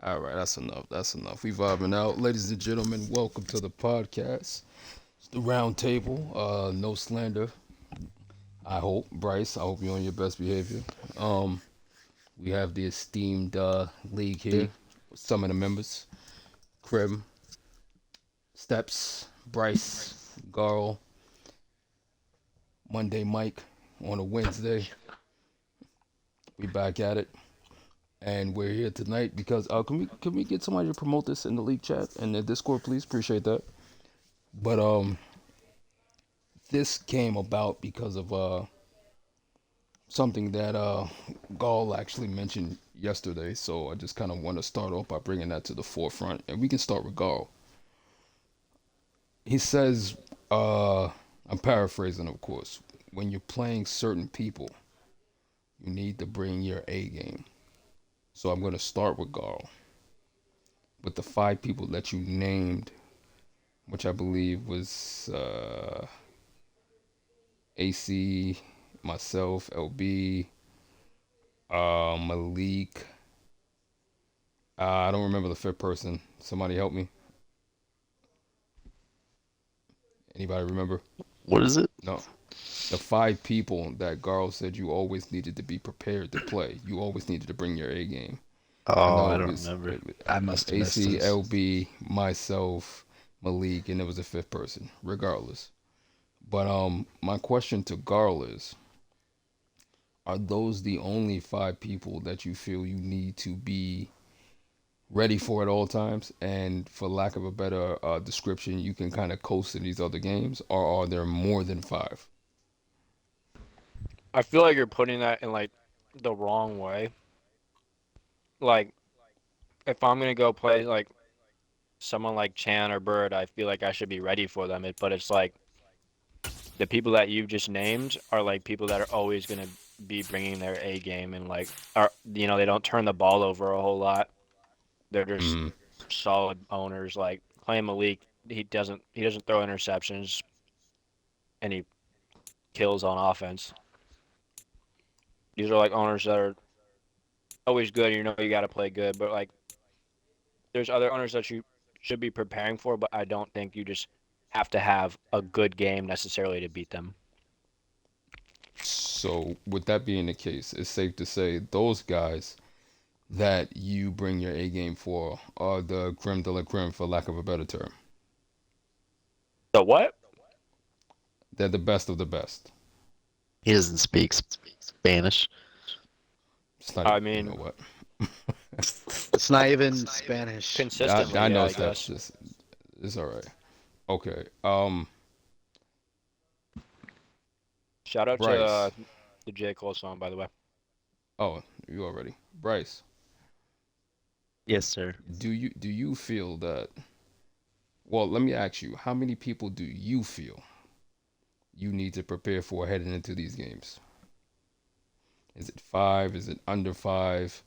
All right, that's enough. That's enough. We vibing out, ladies and gentlemen. Welcome to the podcast, it's the round table. No slander. I hope, Bryce. I hope you're on your best behavior. Um, we have the esteemed league here. Some of the members: Crim, Steps, Bryce, Gharl, Monday Mike on a Wednesday. We back at it, and we're here tonight because can we get somebody to promote this in the league chat and the Discord, please? Appreciate that. But this came about because of something that Gall actually mentioned yesterday. So I just kind of want to start off by bringing that to the forefront, and we can start with Gall. He says, I'm paraphrasing, of course. When you're playing certain people, you need to bring your A game. So I'm going to start with Gall. With the five people that you named, which I believe was AC, myself, LB, Malik. I don't remember the fifth person. Somebody help me. Anybody remember? What is it? No. The five people that Garl said you always needed to be prepared to play. You always needed to bring your A game. I Oh, know I it don't was remember. I must have missed AC, this. LB, myself, Malik, and there was a fifth person. Regardless, but my question to Garl is: are those the only five people that you feel you need to be ready for at all times? And for lack of a better description, you can kind of coast in these other games, or are there more than five? I feel like you're putting that in like the wrong way. Like if I'm gonna go play like someone like Chan or Bird, I feel like I should be ready for them. But it's like the people that you've just named are like people that are always gonna be bringing their A game and like are they don't turn the ball over a whole lot. They're just Mm, solid owners. Like playing Malik, he doesn't throw interceptions and he kills on offense. These are like owners that are always good. You know you got to play good, but like there's other owners that you should be preparing for, but I don't think you just have to have a good game necessarily to beat them. so, with that being the case, it's safe to say those guys that you bring your A game for are the creme de la creme, for lack of a better term. So what? They're the best of the best. He doesn't speak Spanish. It's not, I you know mean, what? It's not even Spanish. I consistently, yeah, know I Steps. guess. Just it's all right. Okay. Shout out to Bryce. the J. Cole song, by the way. Oh, you already. Bryce, Yes, sir. do you feel that? Well, let me ask you, how many people do you feel you need to prepare for heading into these games? Is it five? Is it under five?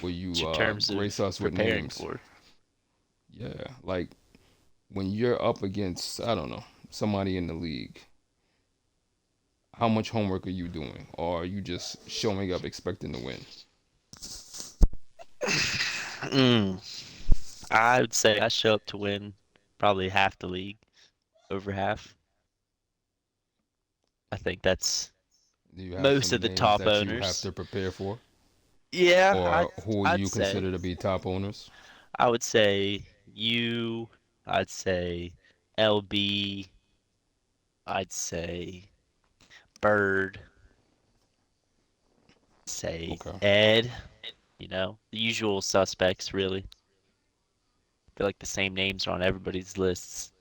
Will What's you your terms grace of us with preparing names? for? Yeah, like when you're up against, I don't know, somebody in the league, how much homework are you doing? Or are you just showing up expecting to win? Mm, I would say I show up to win probably half the league, over half. I think that's Do you have most some of the names top that you have owners. to prepare for? Yeah, I'd Or who I'd you say. consider to be top owners? I would say you. I'd say LB. I'd say Bird. Say Okay. Ed. The usual suspects, really. I feel like the same names are on everybody's lists.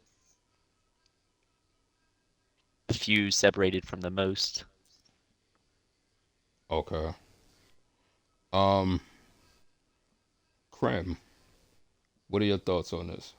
A few separated from the most. Okay. Um, Crim, what are your thoughts on this?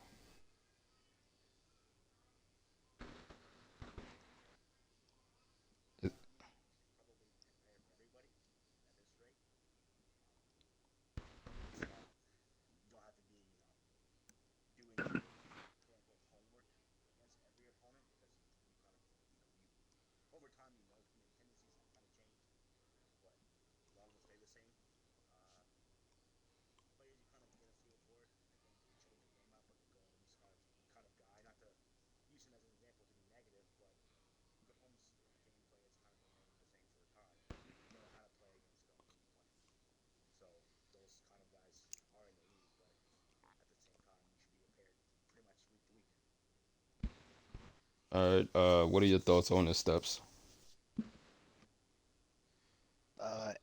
All right. What are your thoughts on the steps?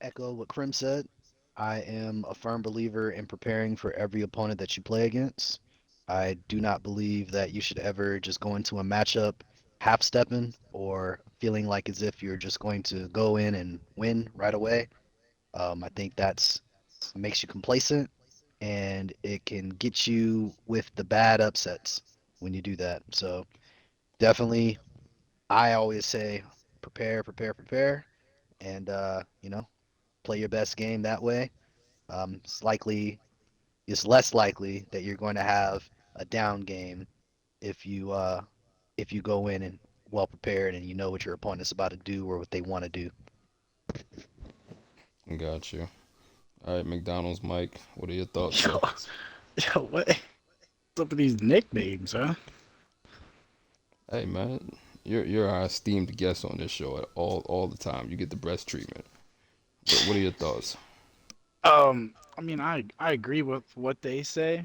Echo what Crim said. I am a firm believer in preparing for every opponent that you play against. I do not believe that you should ever just go into a matchup half stepping or feeling like as if you're just going to go in and win right away. I think that's makes you complacent and it can get you with the bad upsets when you do that. So definitely, I always say prepare, prepare, prepare, and play your best game that way. It's less likely that you're going to have a down game if you go in and well prepared and you know what your opponent's about to do or what they want to do. Got you. All right, McDonald's Mike. What are your thoughts, Yo, sir? yo, what's up with these nicknames, huh? Hey man, you're our esteemed guest on this show at all the time. You get the breast treatment. What are your thoughts? I mean, I agree with what they say,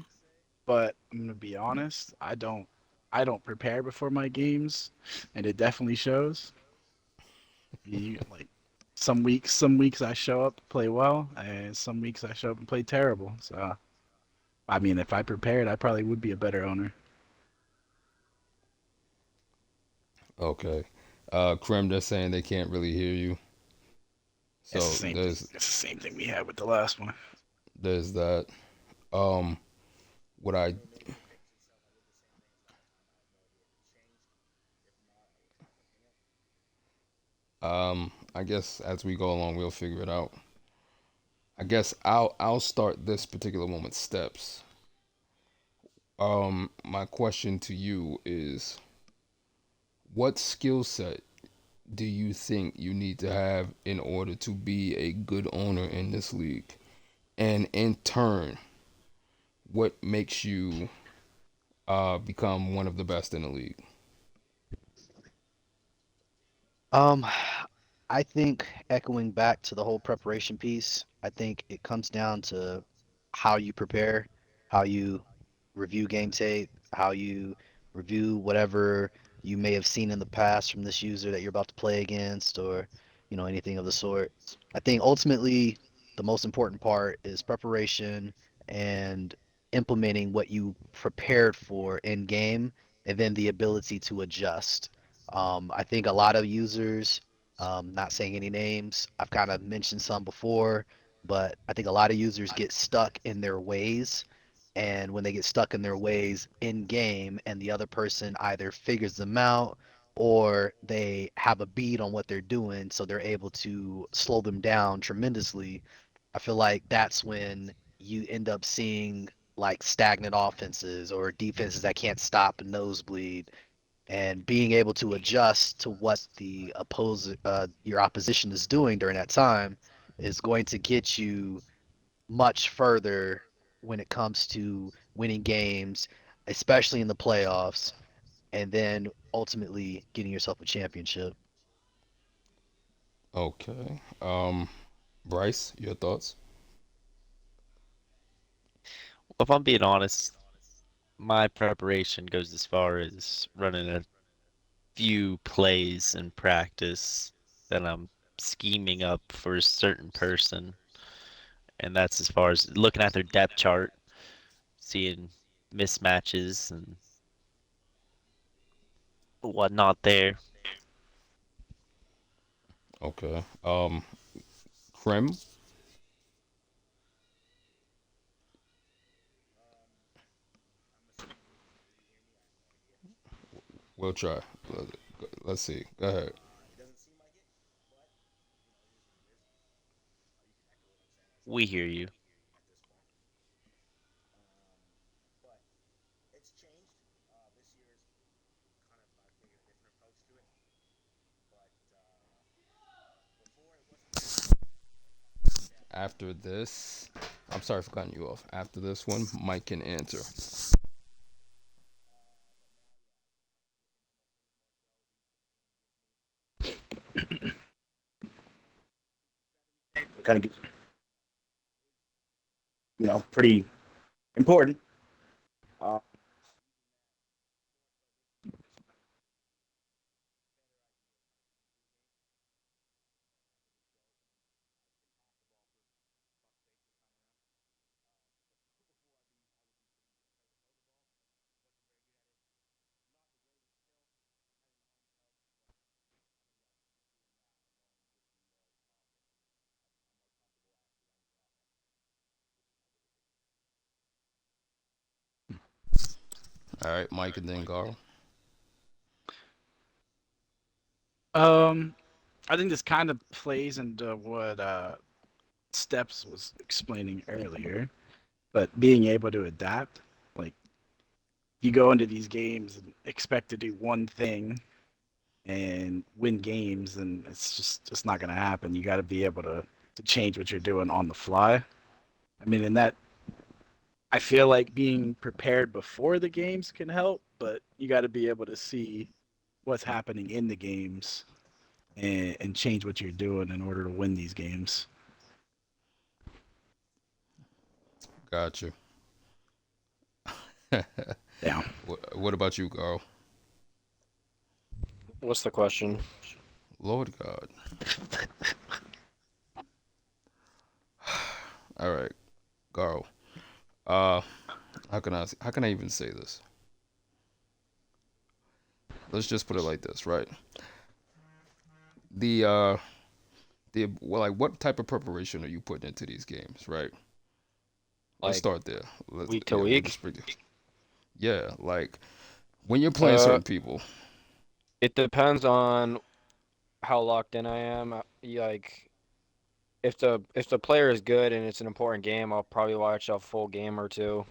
but I'm gonna be honest. I don't prepare before my games, and it definitely shows. You like some weeks I show up to play well, and some weeks I show up and play terrible. So, I mean, if I prepared, I probably would be a better owner. Okay. Crim, they're saying they can't really hear you. It's the So same thing. It's the same thing we had with the last one. there's that. Um, what I I guess as we go along, we'll figure it out. I guess I'll start this particular one with steps. My question to you is, what skill set do you think you need to have in order to be a good owner in this league? And in turn, what makes you become one of the best in the league? Um, I think echoing back to the whole preparation piece, I think it comes down to how you prepare, how you review game tape, how you review whatever you may have seen in the past from this user that you're about to play against, or anything of the sort. I think ultimately the most important part is preparation and implementing what you prepared for in game, and then the ability to adjust. I think a lot of users, not saying any names, I've kind of mentioned some before, but I think a lot of users get stuck in their ways. And when they get stuck in their ways in game, and the other person either figures them out or they have a beat on what they're doing, so they're able to slow them down tremendously, I feel like that's when you end up seeing like stagnant offenses or defenses that can't stop a nosebleed, and being able to adjust to what your opposition is doing during that time is going to get you much further when it comes to winning games, especially in the playoffs, and then ultimately getting yourself a championship. Okay. Bryce, your thoughts? If I'm being honest, my preparation goes as far as running a few plays in practice that I'm scheming up for a certain person, and that's as far as looking at their depth chart, seeing mismatches and whatnot there. Okay. Crim, we'll try. Let's see. Go ahead. We hear you. After this, I'm sorry for cutting you off. After this one, Mike can answer. Kind of, pretty important. Uh, All right, Mike and then Gharl. Um, I think this kind of plays into what Steps was explaining earlier, but being able to adapt, like you go into these games and expect to do one thing and win games, and it's not going to happen. You got to be able to change what you're doing on the fly. I mean, and that I feel like being prepared before the games can help, but you got to be able to see what's happening in the games and change what you're doing in order to win these games. Gotcha. Yeah. What about you, Gharl? What's the question? Lord God. All right, Gharl. Uh, how can I even say this? Let's just put it like this, right? The well, like what type of preparation are you putting into these games, right? Let's Like start there. week to We'll week? just bring it. Yeah, like when you're playing Uh, certain people. it depends on how locked in I am. Like if the player is good and it's an important game, I'll probably watch a full game or two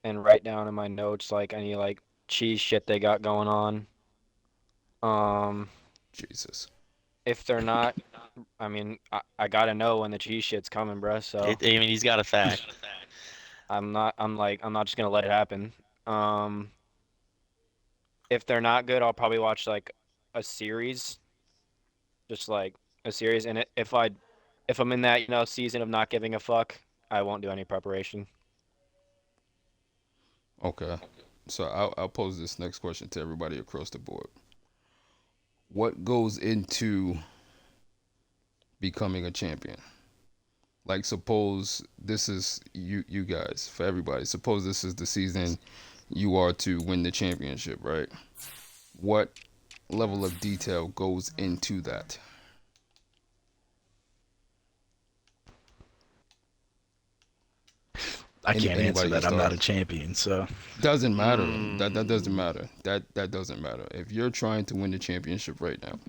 and write down in my notes like any like cheese shit they got going on. Um, Jesus. if they're not, I mean, I gotta know when the cheese shit's coming, bruh. So I mean, he's got a fact. I'm not just gonna let it happen. Um, if they're not good, I'll probably watch like a series, just like a series. And if I'm in that, season of not giving a fuck, I won't do any preparation. Okay. So I'll pose this next question to everybody across the board. What goes into becoming a champion? Like suppose this is you guys, for everybody. Suppose this is the season you are to win the championship, right? What level of detail goes into that? I can't answer Anybody can that. I'm not start. a champion, so Doesn't matter. That doesn't Mm, matter. That doesn't matter. If you're trying to win the championship right now,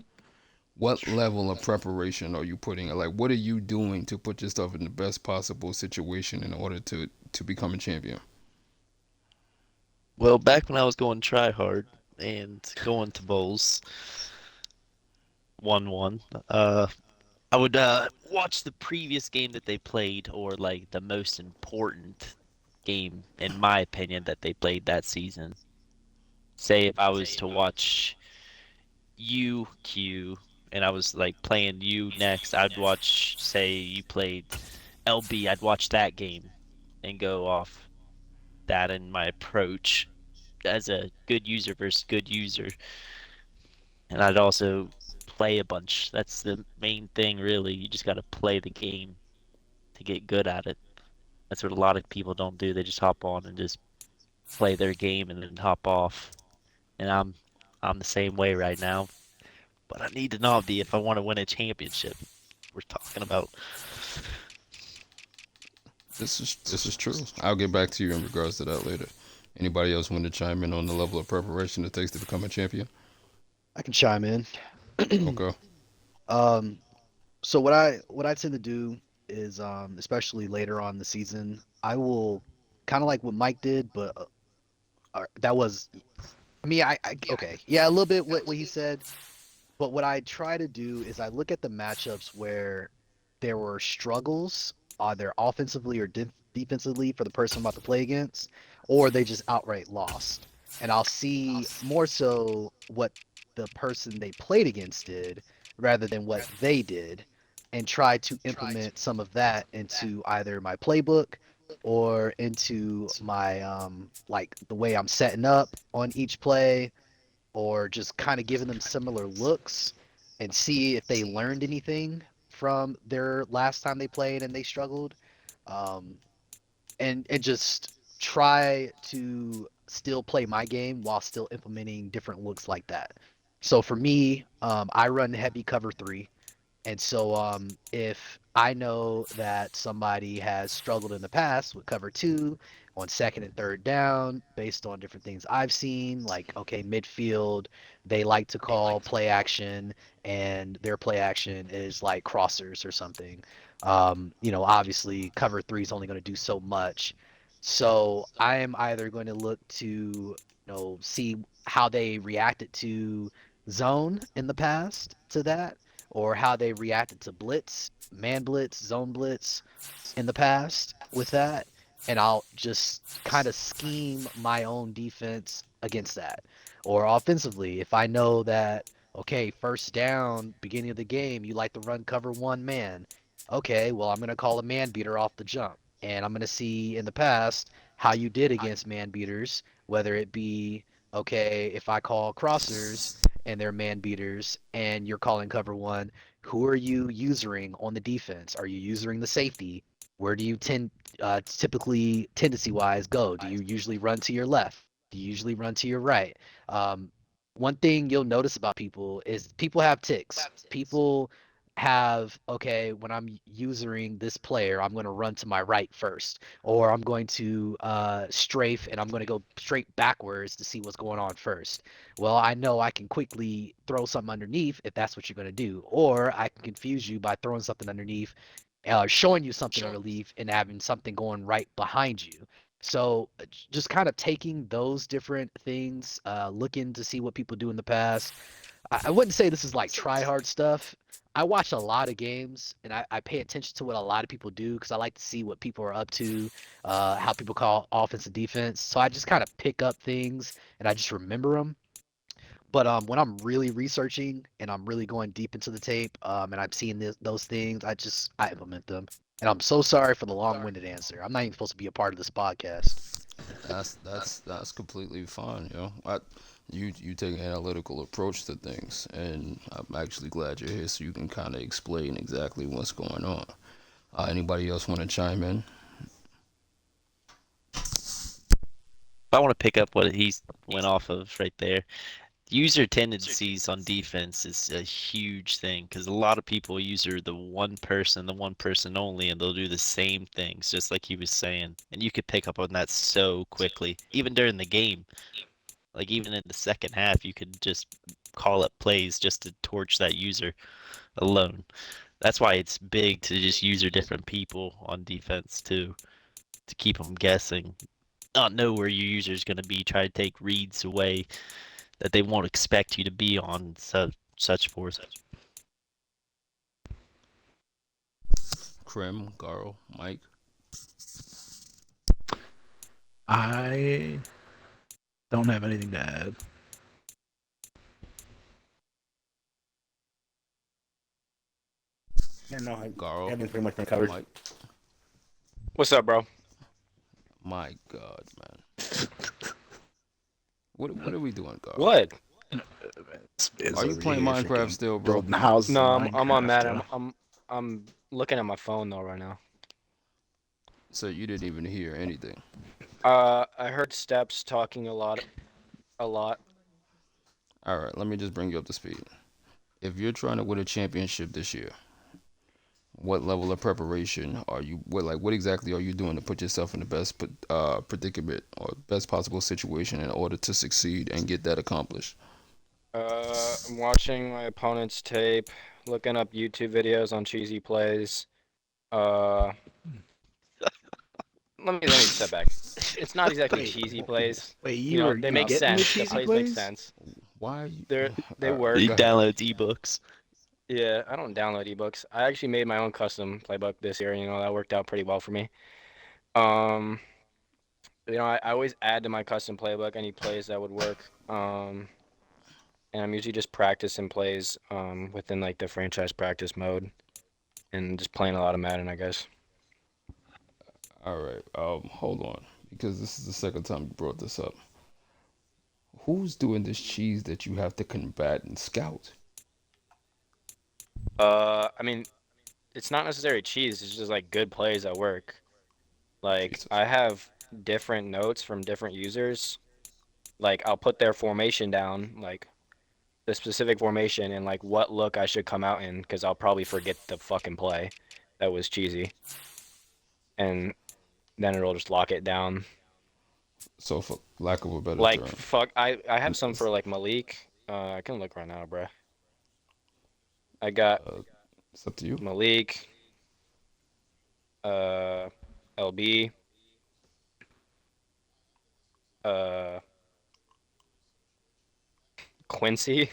what level of preparation are you putting? Like, what are you doing to put yourself in the best possible situation in order to become a champion? well, back when I was going try hard and going to bowls, 1-1, I would watch the previous game that they played or like the most important game, in my opinion, that they played that season. Say if I was to watch UQ and I was like playing you next, I'd watch, say you played LB, I'd watch that game and go off that in my approach as a good user versus good user. And I'd also play a bunch. That's the main thing, really. You just got to play the game to get good at it. That's what a lot of people don't do. They just hop on and just play their game and then hop off. And I'm the same way right now. But I need to not be if I want to win a championship. We're talking about. This is true. I'll get back to you in regards to that later. Anybody else want to chime in on the level of preparation it takes to become a champion? I can chime in. Okay. Um, so what I tend to do is, especially later on in the season, I will kind of like what Mike did, but that was, I mean, okay, yeah, a little bit what he said. But what I try to do is I look at the matchups where there were struggles, either offensively or defensively for the person I'm about to play against, or they just outright lost. And I'll see more so what the person they played against did rather than what they did, and try to implement some of that into either my playbook or into my like the way I'm setting up on each play, or just kind of giving them similar looks and see if they learned anything from their last time they played and they struggled. Um, and just try to still play my game while still implementing different looks like that. So for me, I run heavy cover three. And so, if I know that somebody has struggled in the past with cover two on second and third down, based on different things I've seen, like, okay, midfield, they like to call play action, and their play action is like crossers or something. Obviously, cover three is only going to do so much. So I am either going to look to, see how they reacted to zone in the past to that, or how they reacted to blitz, man blitz, zone blitz in the past with that, and I'll just kind of scheme my own defense against that. Or offensively, if I know that, okay, first down, beginning of the game, you like to run cover one man. Okay, well, I'm going to call a man beater off the jump. And I'm going to see in the past how you did against man beaters, whether it be, okay, if I call crossers and they're man beaters and you're calling cover one, who are you usering on the defense? Are you using the safety? Where do you typically tendency wise go? Do you usually run to your left? Do you usually run to your right? Um, One thing you'll notice about people is people have ticks. People have, okay, when I'm using this player, I'm going to run to my right first, or I'm going to strafe and I'm going to go straight backwards to see what's going on first. Well, I know I can quickly throw something underneath if that's what you're going to do, or I can confuse you by throwing something underneath, showing you something underneath, and having something going right behind you. So just kind of taking those different things, looking to see what people do in the past. I wouldn't say this is like try hard stuff. I watch a lot of games and I pay attention to what a lot of people do because I like to see what people are up to, how people call offense and defense. So I just kind of pick up things and I just remember them. But when I'm really researching and I'm really going deep into the tape, and I'm seeing those things, I implement them. And I'm so sorry for the long-winded answer. I'm not even supposed to be a part of this podcast. That's completely fine, you take an analytical approach to things, and I'm actually glad you're here so you can kind of explain exactly what's going on. Anybody else want to chime in? I want to pick up what he went off of right there. User tendencies on defense is a huge thing because a lot of people user the one person only, and they'll do the same things, just like he was saying. And you could pick up on that so quickly, even during the game. Like even in the second half, you could just call up plays just to torch that user alone. That's why it's big to just user different people on defense too, to keep them guessing. Not know where your user is going to be. Try to take reads away that they won't expect you to be on such force. Crim, Gharl, Mike. I don't have anything to add. Yeah, no, Gharl, everything's pretty much been covered. Mike. What's up, bro? My God, man. What are we doing, Gharl? What? It's Are you over playing here Minecraft freaking still, bro? building houses No, in I'm on Minecraft, Madden. yo. I'm looking at my phone though right now. So you didn't even hear anything. I heard Steps talking a lot. All right, let me just bring you up to speed. If you're trying to win a championship this year, what level of preparation are you? What exactly are you doing to put yourself in the best predicament or best possible situation in order to succeed and get that accomplished? I'm watching my opponent's tape, looking up YouTube videos on cheesy plays. Uh, let me step back. It's not exactly Wait, cheesy plays. wait, You know, they you make getting the sense. The cheesy plays make plays? sense. Why are you? They All right, work. He go ahead. downloads ebooks. Yeah, I don't download ebooks. I actually made my own custom playbook this year. That worked out pretty well for me. Um, I always add to my custom playbook any plays that would work. And I'm usually just practicing plays within like the franchise practice mode and just playing a lot of Madden, I guess. All right. Hold on, because this is the second time you brought this up. Who's doing this cheese that you have to combat and scout? I mean, it's not necessarily cheese. It's just like good plays that work. Like Jesus. I have different notes from different users. Like I'll put their formation down, like the specific formation and like what look I should come out in because I'll probably forget the fucking play that was cheesy, and then it'll just lock it down. So for lack of a better Like term, fuck, I have some for it's, like Malik. I can look right now, bruh. I got uh, it's up to you. Malik, uh, LB, uh, Quincy,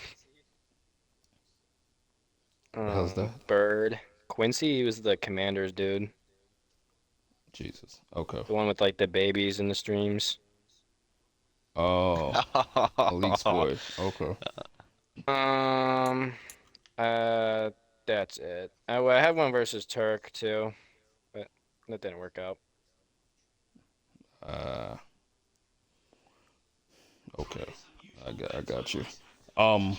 The hell's that? Bird. Quincy, he was the Commanders dude, Jesus. Okay. the one with like the babies in the streams. Oh, Malik's boy. Okay. Um, uh, that's it. Well, I had one versus Turk too, but that didn't work out. Uh, okay. I got you. Um,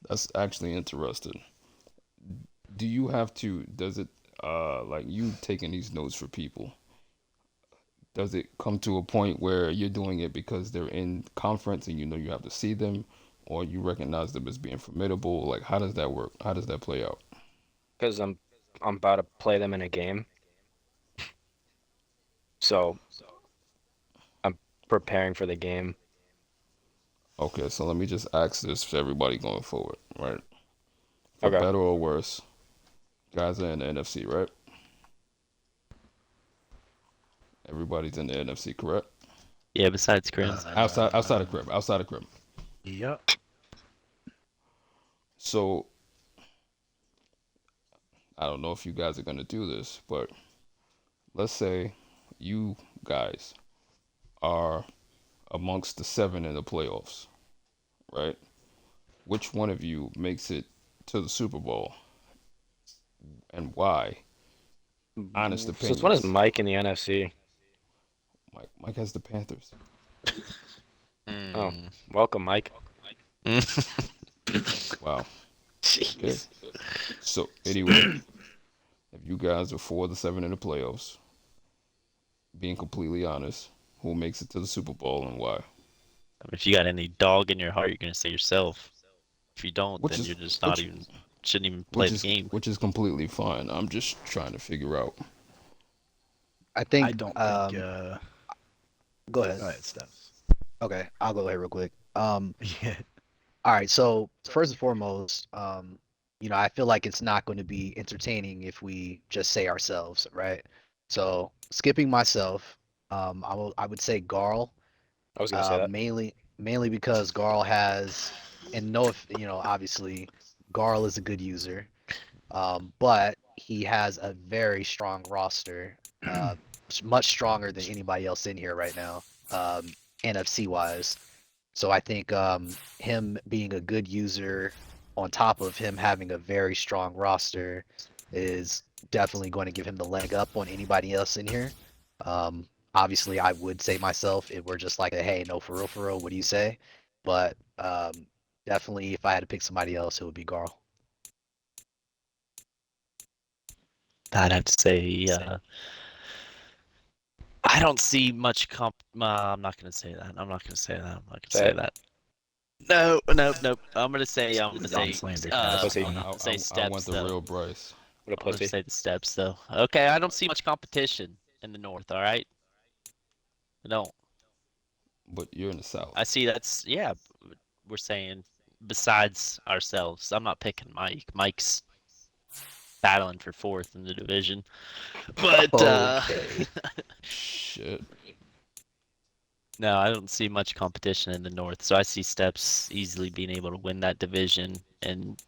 that's actually interesting. Do you have to, does it, like you taking these notes for people, does it come to a point where you're doing it because they're in conference and you know you have to see them, or you recognize them as being formidable? Like, how does that work? How does that play out? Because I'm about to play them in a game, so I'm preparing for the game. Okay, so let me just ask this for everybody going forward, right? For Okay. better or worse, guys are in the NFC, right? Everybody's in the NFC, correct? Yeah, besides Crim. Outside of Crim, outside of Crim. Yep. So I don't know if you guys are gonna do this, but let's say you guys are amongst the seven in the playoffs, right? Which one of you makes it to the Super Bowl and why? Honest Since when is opinions. Mike in the NFC? Mike has the Panthers. Oh, Hmm. welcome, Mike. Wow. Okay. Jeez. So anyway, if you guys are four of the seven in the playoffs, being completely honest, who makes it to the Super Bowl and why? If you got any dog in your heart, you're gonna say yourself. If you don't, Which then is you're just not which even shouldn't even play the game. which is completely fine. I'm just trying to figure out. I I think. don't think. Go ahead. Go ahead, Steps. Okay, I'll go ahead real quick. Yeah. All right. So first and foremost, I feel like it's not going to be entertaining if we just say ourselves, right? So skipping myself, I would say Gharl, I was gonna say that. mainly because Gharl has, and no, if obviously, Gharl is a good user, but he has a very strong roster, much stronger than anybody else in here right now, NFC wise. So I think him being a good user on top of him having a very strong roster is definitely going to give him the leg up on anybody else in here. Obviously, I would say myself if we're just like a hey, no, for real, what do you say? But definitely, if I had to pick somebody else, it would be Garl. I'd have to say, I don't see much comp. I'm not gonna say that. I'm not gonna say that. I'm not gonna Say say it. that. No, no, no. I'm gonna say, Don't slander pussy. say I want steps the though. real Bryce, What a I'm gonna pussy. say the steps though. Okay, I don't see much competition in the north. All right, I don't. but you're in the South. I see that's yeah. We're saying besides ourselves. I'm not picking Mike. Mike's battling for fourth in the division, but Okay. Shit. no, I don't see much competition in the north. So I see Steps easily being able to win that division and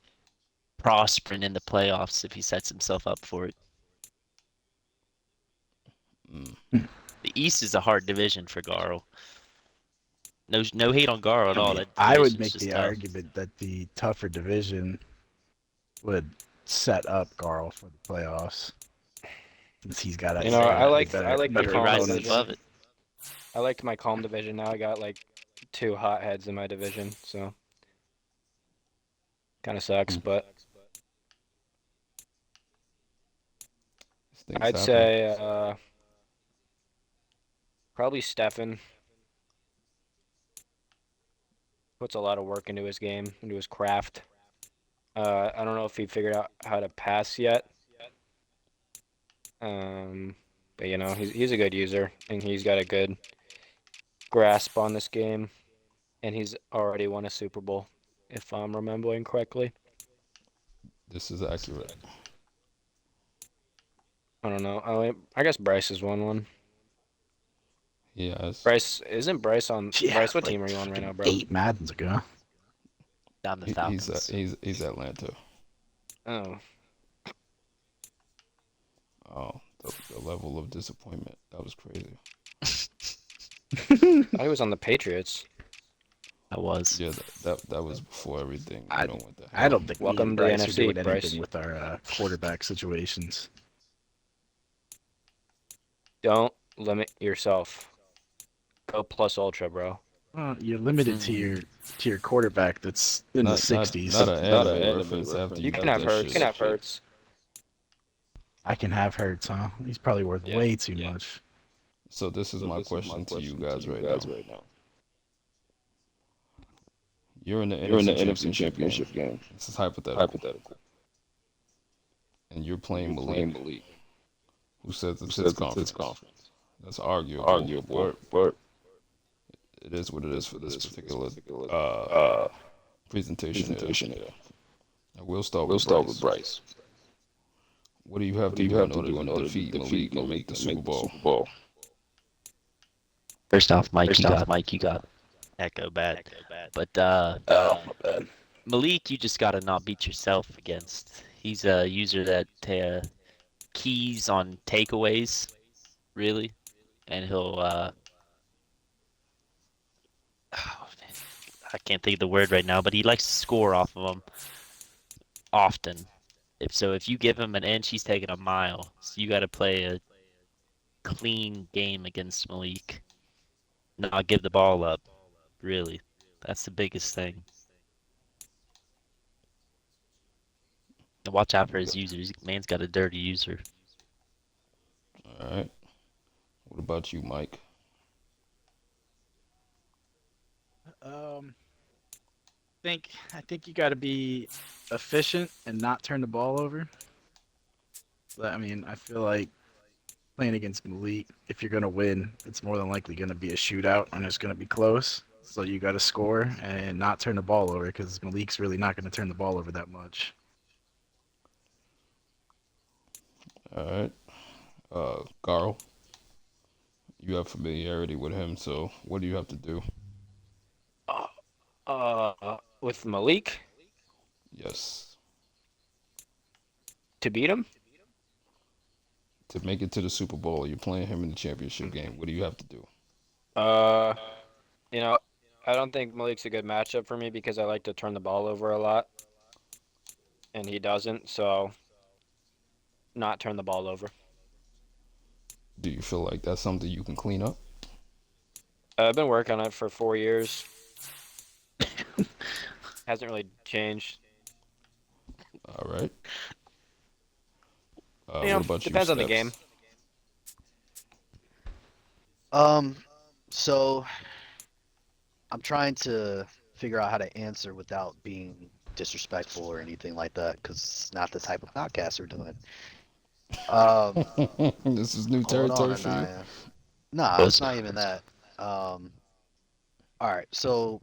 prospering in the playoffs if he sets himself up for it. Mm. The East is a hard division for Gharl. No, no hate on Gharl at I all. mean, That I would division's make just the tough. argument that the tougher division would set up Garl for the playoffs, since he's got I'd a You know, say I that. liked better the If he calm rises opponents. above division. it, I liked my calm division. Now I got like two hotheads in my division, so kind of sucks. Hmm. But These things I'd happen. say probably Stefan. puts a lot of work into his game, into his craft. I don't know if he figured out how to pass yet. But he's a good user and he's got a good grasp on this game, and he's already won a Super Bowl, if I'm remembering correctly. This is accurate. I don't know. I guess Bryce has won one. Yes. Bryce isn't Bryce on Yeah, Bryce. What like team are you on right now, bro? 8 Maddens ago. Down the He's Falcons. he's Atlanta. Oh, Oh, the level of disappointment. That was crazy. I was on the Patriots. I was. Yeah, that was before everything, I went to I hell. don't think me Welcome and to the Bryce are NFC, doing anything Bryce. with our quarterback situations. Don't limit yourself. Go plus ultra, bro. Well, you're limited to your quarterback that's in the Not 60s. not an anime reference after You you can did have that Hurts. shit. I can have Hurts, huh? He's probably worth Yeah. way too much. So this is my question to you guys right now. You're in the NFC Championship game. This is hypothetical. And you're playing Malik, who says it's his conference. That's arguable, but it is what it is for this particular presentation here. And we'll start with Bryce. What do you have to do in order to defeat Malik and make the Super Bowl? First off, Mike, you got echo bad. But Oh, my bad. Malik, you just gotta not beat yourself against. He's a user that keys on takeaways, really, and he'll oh, man, I can't think of the word right now, but he likes to score off of them often. If you give him an inch, he's taking a mile. So you got to play a clean game against Malik, not give the ball up. Really, that's the biggest thing. And watch out for his users. Man's got a dirty user. All right. What about you, Mike? I think you got to be efficient and not turn the ball over. I mean, I feel like playing against Malik, if you're gonna win, it's more than likely gonna be a shootout and it's gonna be close. So you got to score and not turn the ball over because Malik's really not gonna turn the ball over that much. All right. Gharl, you have familiarity with him, so what do you have to do? With Malik Yes. to beat him. To make it to the Super Bowl, you're playing him in the championship game. What do you have to do? Uh, you know, I don't think Malik's a good matchup for me because I like to turn the ball over a lot, and he doesn't. So, not turn the ball over. Do you feel like that's something you can clean up? I've been working on it for 4 years. Hasn't really changed. All right. You know, What about you, depends on the Steps? game. So I'm trying to figure out how to answer without being disrespectful or anything like that, because it's not the type of podcast we're doing. This is new Hold on, territory for you. Anaya. Nah, it's not even that. All right, so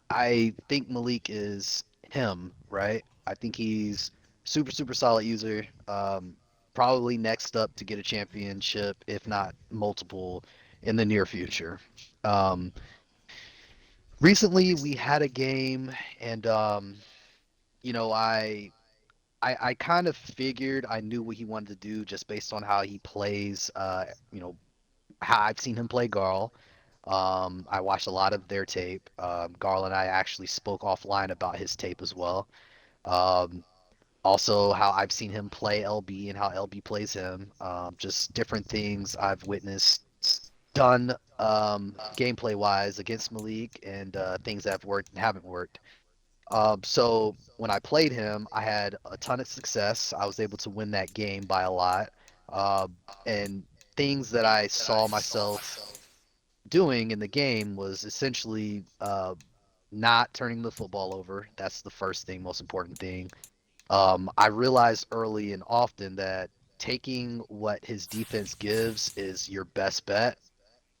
I think Malik is him, right? I think he's super solid user. Probably next up to get a championship, if not multiple, in the near future. Um, Recently we had a game, and you know, I kind of figured I knew what he wanted to do just based on how he plays. You know, how I've seen him play Gharl. I watched a lot of their tape. Gharl and I actually spoke offline about his tape as well. Um, Also, how I've seen him play LB and how LB plays him. Just different things I've witnessed done gameplay wise against Malik, and things that have worked and haven't worked. So when I played him, I had a ton of success. I was able to win that game by a lot. Uh, and things that I saw myself doing in the game was essentially not turning the football over. That's the first thing, most important thing. I realized early and often that taking what his defense gives is your best bet.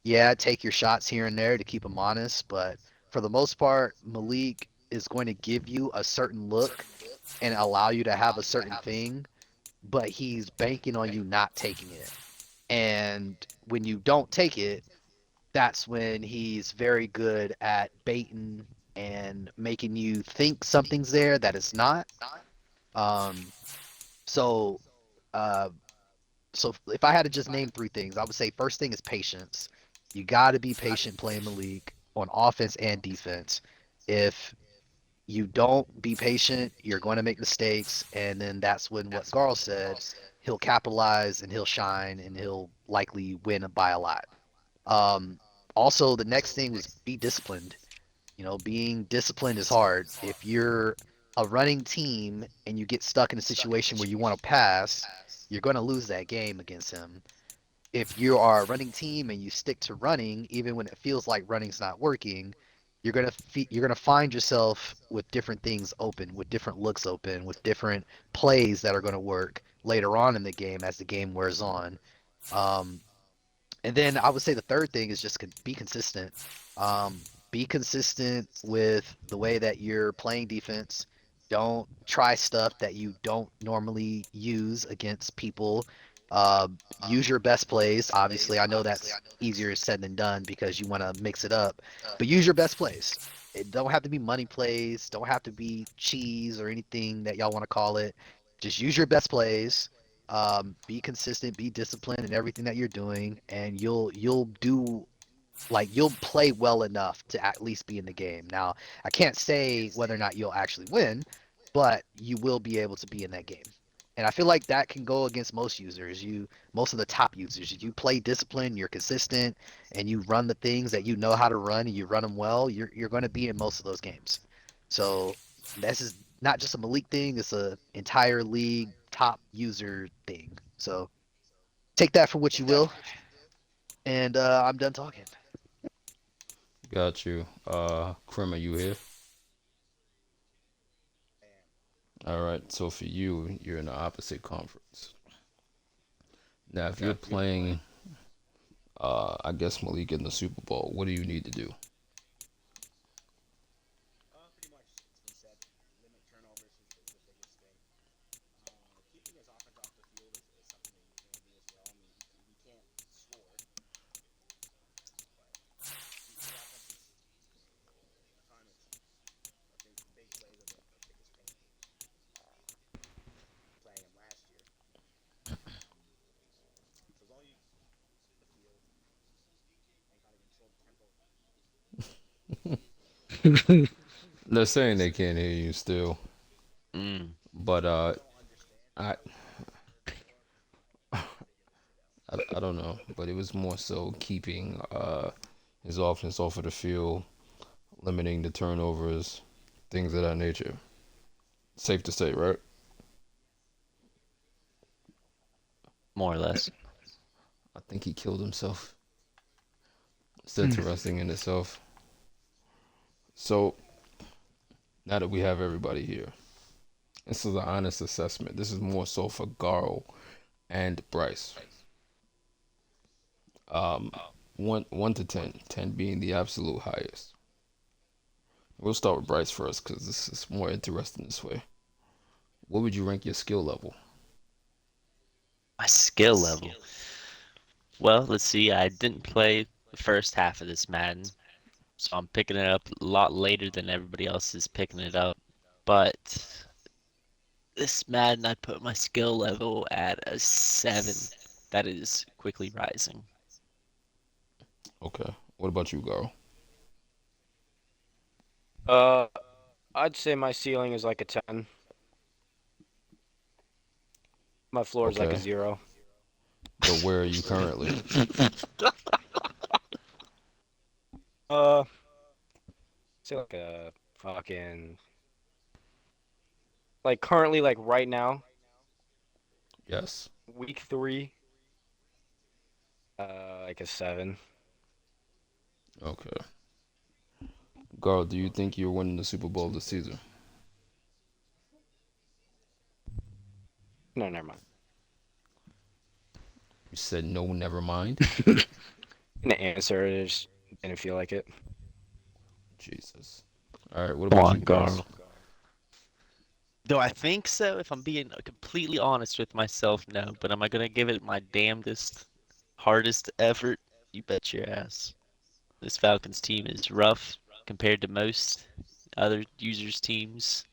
Yeah, take your shots here and there to keep him honest, but for the most part, Malik is going to give you a certain look and allow you to have a certain thing, but he's banking on you not taking it. And when you don't take it, that's when he's very good at baiting and making you think something's there that it's not. Um, so, uh, so if I had to just name three things, I would say first thing is patience. You got to be patient playing Malik on offense and defense. If you don't be patient, you're going to make mistakes, and then that's when what Gharl said, he'll capitalize and he'll shine and he'll likely win by a lot. Um, Also, the next thing was be disciplined. Being disciplined is hard. If you're a running team and you get stuck in a situation where you want to pass, you're going to lose that game against him. If you are a running team and you stick to running, even when it feels like running's not working, you're gonna find yourself with different things open, with different looks open, with different plays that are going to work later on in the game as the game wears on. Um, and then I would say the third thing is just be consistent. Be consistent with the way that you're playing defense. Don't try stuff that you don't normally use against people. Use your best plays. Obviously, I know that's easier said than done because you want to mix it up, but use your best plays. It don't have to be money plays. Don't have to be cheese or anything that y'all want to call it. Just use your best plays. Be consistent, be disciplined in everything that you're doing, and you'll do like you'll play well enough to at least be in the game. Now, I can't say whether or not you'll actually win, but you will be able to be in that game. And I feel like that can go against most users. Most of the top users, you play discipline, you're consistent, and you run the things that you know how to run, and you run them well. You're going to be in most of those games. So this is not just a Malik thing; it's a entire league top user thing. So take that for what you will. And I'm done talking. Got you. Crim, are you here? All right. So for you, you're in the opposite conference. Now, if you're playing, I guess Malik in the Super Bowl, what do you need to do? They're saying they can't hear you still, Mm. but I, I don't know, but it was more so keeping his offense off of the field, limiting the turnovers, things of that nature. Safe to say, right? More or less. I think he killed himself. It's interesting in itself. So now that we have everybody here, this is an honest assessment. This is more so for Gharl and Bryce. Um, one to 10, 10 being the absolute highest. We'll start with Bryce first because this is more interesting this way. What would you rank your skill level? My skill level. Well, let's see. I didn't play the first half of this Madden, so I'm picking it up a lot later than everybody else is picking it up. But this Madden, I put my skill level at a 7. That is quickly rising. Okay. What about you, Gharl? Uh, I'd say my ceiling is like a 10. My floor is like a Okay. 0. But where are you currently? Uh, say like a fucking like currently like right now, Yes. week 3, like a 7. Okay. Gharl, do you think you're winning the Super Bowl this season? No, never mind. You said no, never mind. The answer is didn't feel like it. Jesus. All right, what Come about on, you, Bryce? Gharl. Do I think so? If I'm being completely honest with myself, no. But am I gonna give it my damnedest, hardest effort? You bet your ass. This Falcons team is rough compared to most other users' teams,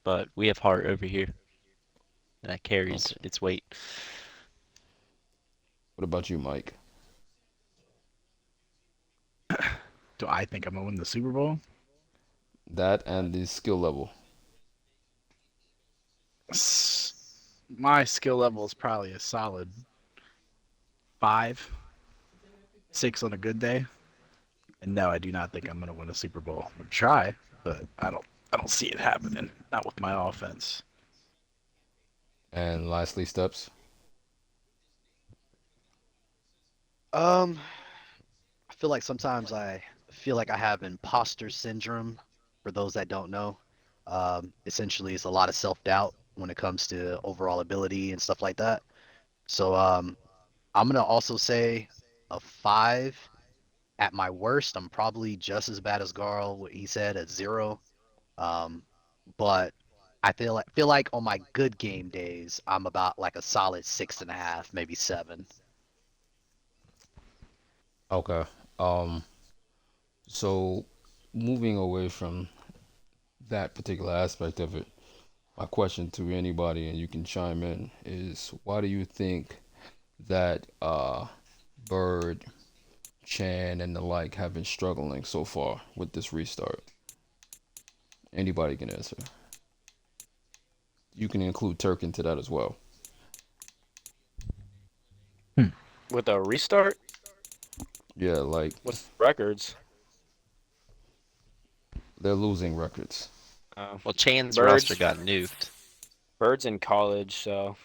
but we have heart over here, and that carries Okay. its weight. What about you, Mike? Do I think I'm gonna win the Super Bowl? That and the skill level. My skill level is probably a solid 5, 6 on a good day. And no, I do not think I'm gonna win a Super Bowl. I'm gonna try, but I don't see it happening. Not with my offense. And lastly, steps. Um, I feel like sometimes I feel like I have imposter syndrome. For those that don't know, essentially it's a lot of self-doubt when it comes to overall ability and stuff like that. So I'm gonna also say a 5. At my worst, I'm probably just as bad as Garl, what he said at 0. Um, but I feel like on my good game days, I'm about like a solid 6.5, maybe 7. Okay. Um, so moving away from that particular aspect of it, my question to anybody, and you can chime in, is why do you think that Bird, Chan, and the like have been struggling so far with this restart? Anybody can answer. You can include Turk into that as well. With a restart, Yeah, like what's the records? they're losing records. Well, Chan's roster Birds, got nuked. Birds in college, so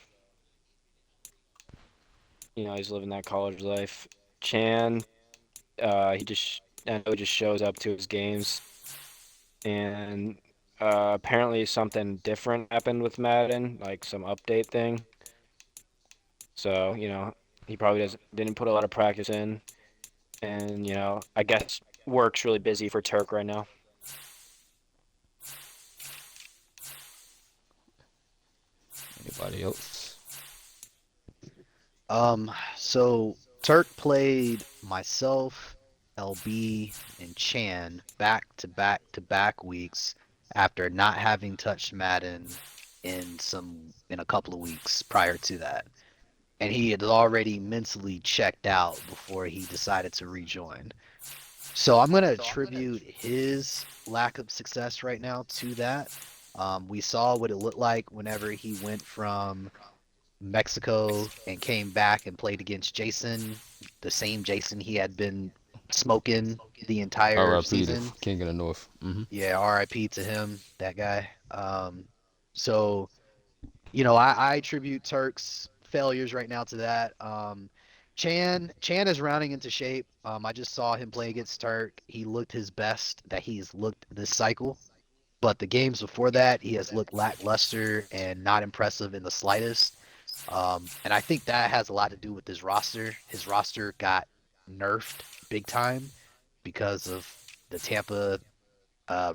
he's living that college life. Chan, I know he just shows up to his games, and apparently something different happened with Madden, like some update thing. So he probably didn't put a lot of practice in, and I guess work's really busy for Turk right now. Anybody else? So Turk played myself, LB, and Chan back to back to back weeks after not having touched Madden in a couple of weeks prior to that. And he had already mentally checked out before he decided to rejoin. So I'm gonna attribute his lack of success right now to that. We saw what it looked like whenever he went from Mexico and came back and played against Jason, the same Jason he had been smoking the entire R.I.P. to season. King of the North. Yeah, RIP to him, that guy. So I attribute Turk's failures right now to that. Chan is rounding into shape. I just saw him play against Turk. He looked his best that he's looked this cycle. But the games before that, he has looked lackluster and not impressive in the slightest. And I think that has a lot to do with his roster. His roster got nerfed big time because of the Tampa,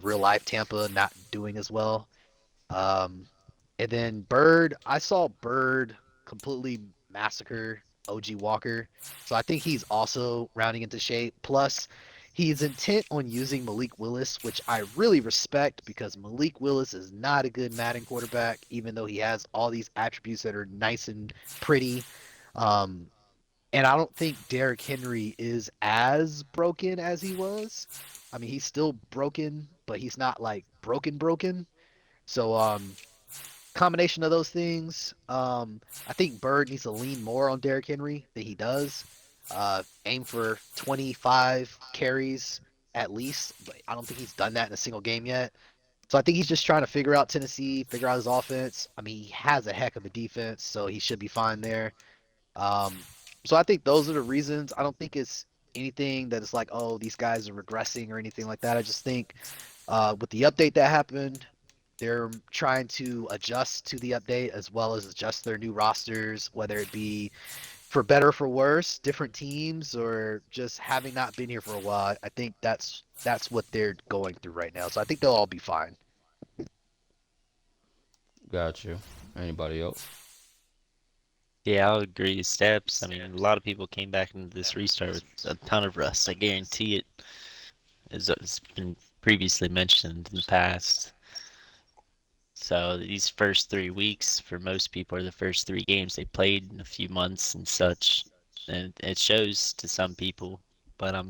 real life Tampa not doing as well. Um, and then Bird, I saw Bird completely massacre OG Walker. So I think he's also rounding into shape. Plus, he's intent on using Malik Willis, which I really respect because Malik Willis is not a good Madden quarterback, even though he has all these attributes that are nice and pretty. Um, and I don't think Derrick Henry is as broken as he was. I mean, he's still broken, but he's not like broken. So combination of those things. I think Bird needs to lean more on Derrick Henry than he does. Aim for 25 carries at least, but I don't think he's done that in a single game yet. So I think he's just trying to figure out Tennessee, figure out his offense. I mean, he has a heck of a defense, so he should be fine there. Um, so I think those are the reasons. I don't think it's anything that is like, oh, these guys are regressing or anything like that. I just think with the update that happened, they're trying to adjust to the update as well as adjust their new rosters, whether it be for better or for worse, different teams, or just having not been here for a while. I think that's what they're going through right now. So I think they'll all be fine. Got you. Anybody else? Yeah, I'll agree. Steps. I mean, a lot of people came back into this restart with a ton of rust. I guarantee it. As it's been previously mentioned in the past. So these first 3 weeks for most people are the first 3 games they played in a few months and such, and it shows to some people. But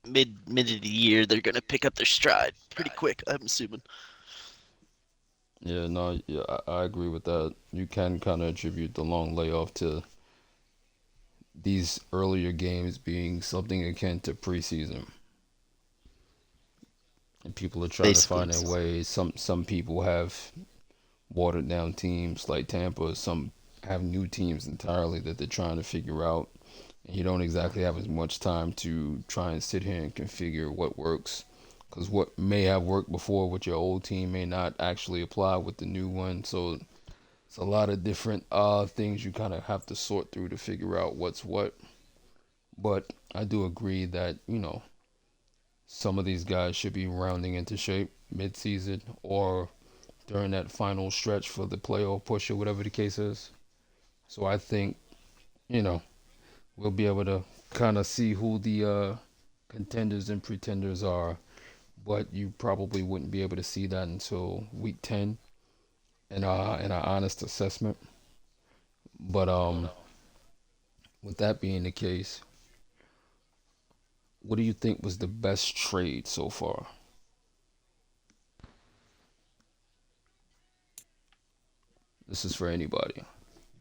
mid of the year they're gonna pick up their stride pretty quick, I'm assuming. Yeah, no, yeah, I agree with that. You can kind of attribute the long layoff to these earlier games being something akin to preseason. And people are trying to Basically, find their way. Some people have watered down teams like Tampa. Some have new teams entirely that they're trying to figure out. And you don't exactly have as much time to try and sit here and configure what works. Because what may have worked before with your old team may not actually apply with the new one. So it's a lot of different things you kind of have to sort through to figure out what's what. But I do agree that, some of these guys should be rounding into shape mid-season or during that final stretch for the playoff push or whatever the case is. So I think, you know, we'll be able to kind of see who the contenders and pretenders are, but you probably wouldn't be able to see that until week 10 in our honest assessment. But with that being the case, what do you think was the best trade so far? This is for anybody.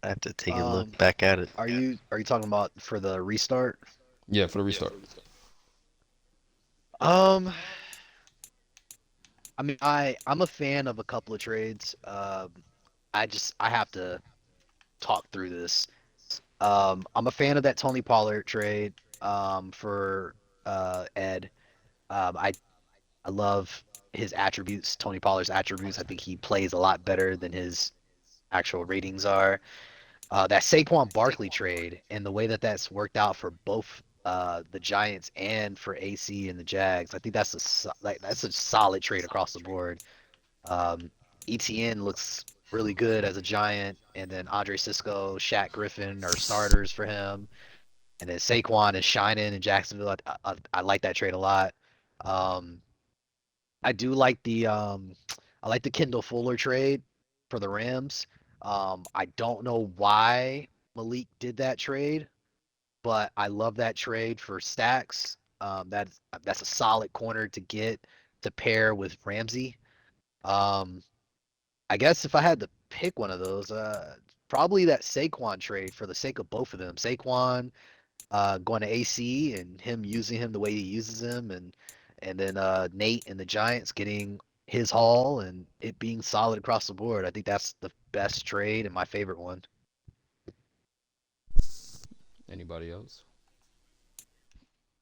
I have to take a look Um, back at it. are you talking about for the restart? Yeah, for the restart. Um, I mean, I'm a fan of a couple of trades. I have to talk through this. I'm a fan of that Tony Pollard trade. For Ed. I love his attributes, Tony Pollard's attributes. I think he plays a lot better than his actual ratings are. That Saquon Barkley trade and the way that that's worked out for both the Giants and for AC and the Jags, I think that's a solid trade across the board. Um, ETN looks really good as a Giant, and then Andre Cisco, Shaq Griffin are starters for him, and then Saquon is shining in Jacksonville. I like that trade a lot. Um, I do like I like the Kendall Fuller trade for the Rams. I don't know why Malik did that trade, but I love that trade for Stacks. That's a solid corner to get to pair with Ramsey. Um, I guess if I had to pick one of those, probably that Saquon trade for the sake of both of them. Saquon going to AC and him using him the way he uses him, and then Nate and the Giants getting his haul and it being solid across the board. I think that's the best trade and my favorite one. Anybody else?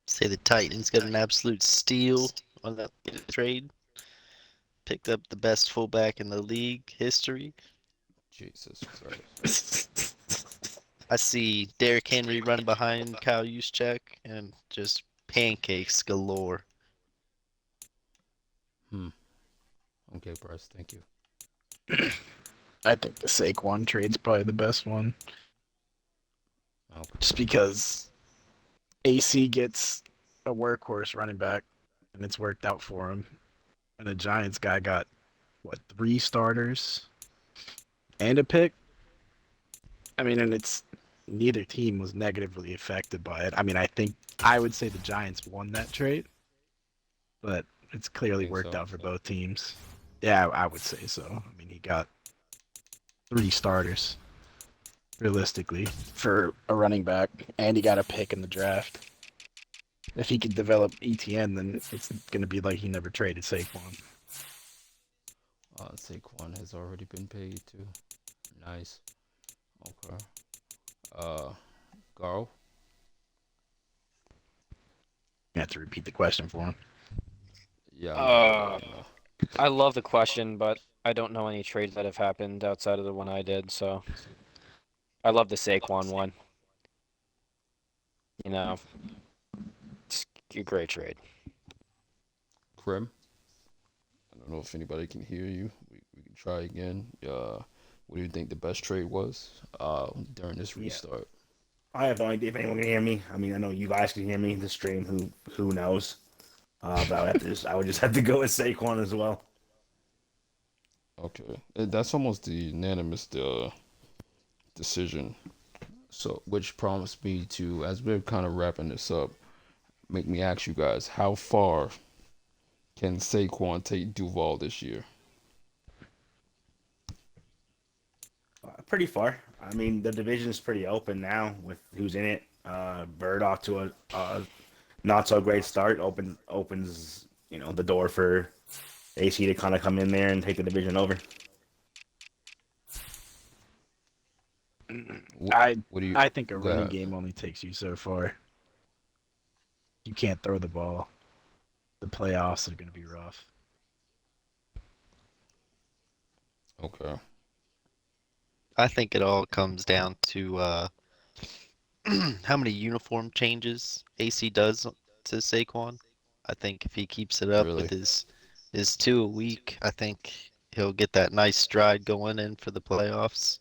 Say the Titans got an absolute steal on that trade. Picked up the best fullback in the league history. Jesus Christ. I see Derrick Henry running behind Kyle Juszczyk and just pancakes galore. Hmm. Okay, Bryce, thank you. I think the Saquon trade's probably the best one, Okay. just because AC gets a workhorse running back, and it's worked out for him. And the Giants guy got what, 3 starters and a pick. I mean, and it's neither team was negatively affected by it. I mean, I would say the Giants won that trade, but it's You clearly think worked so? out for both teams. Yeah, I would say so. I mean, he got 3 starters realistically for a running back, and he got a pick in the draft. If he could develop ETN, then it's going to be like he never traded Saquon. Saquon has already been paid too. Nice. Okay. Uh, Gharl. You have to repeat the question for him. Yeah, I'm not good Uh, right now. I love the question, but I don't know any trades that have happened outside of the one I did. So I love the Saquon one. You know, it's a great trade. Crim, I don't know if anybody can hear you. We can try again. What do you think the best trade was during this Yeah, restart? I have no idea if anyone can hear me. I mean, I know you guys can hear me. The stream, who knows? But I would just have to go with Saquon as well. Okay, that's almost the unanimous decision. So, which prompts me to, as we're kind of wrapping this up, make me ask you guys, how far can Saquon take Duval this year? Pretty far. I mean, the division is pretty open now with who's in it. Bird off to a not so great start. Opens the door for AC to kind of come in there and take the division over. I What do you? I think a Go running ahead. game only takes you so far. You can't throw the ball. The playoffs are going to be rough. Okay. I think it all comes down to how many uniform changes AC does to Saquon. I think if he keeps it up with Really? his 2 a week, I think he'll get that nice stride going in for the playoffs.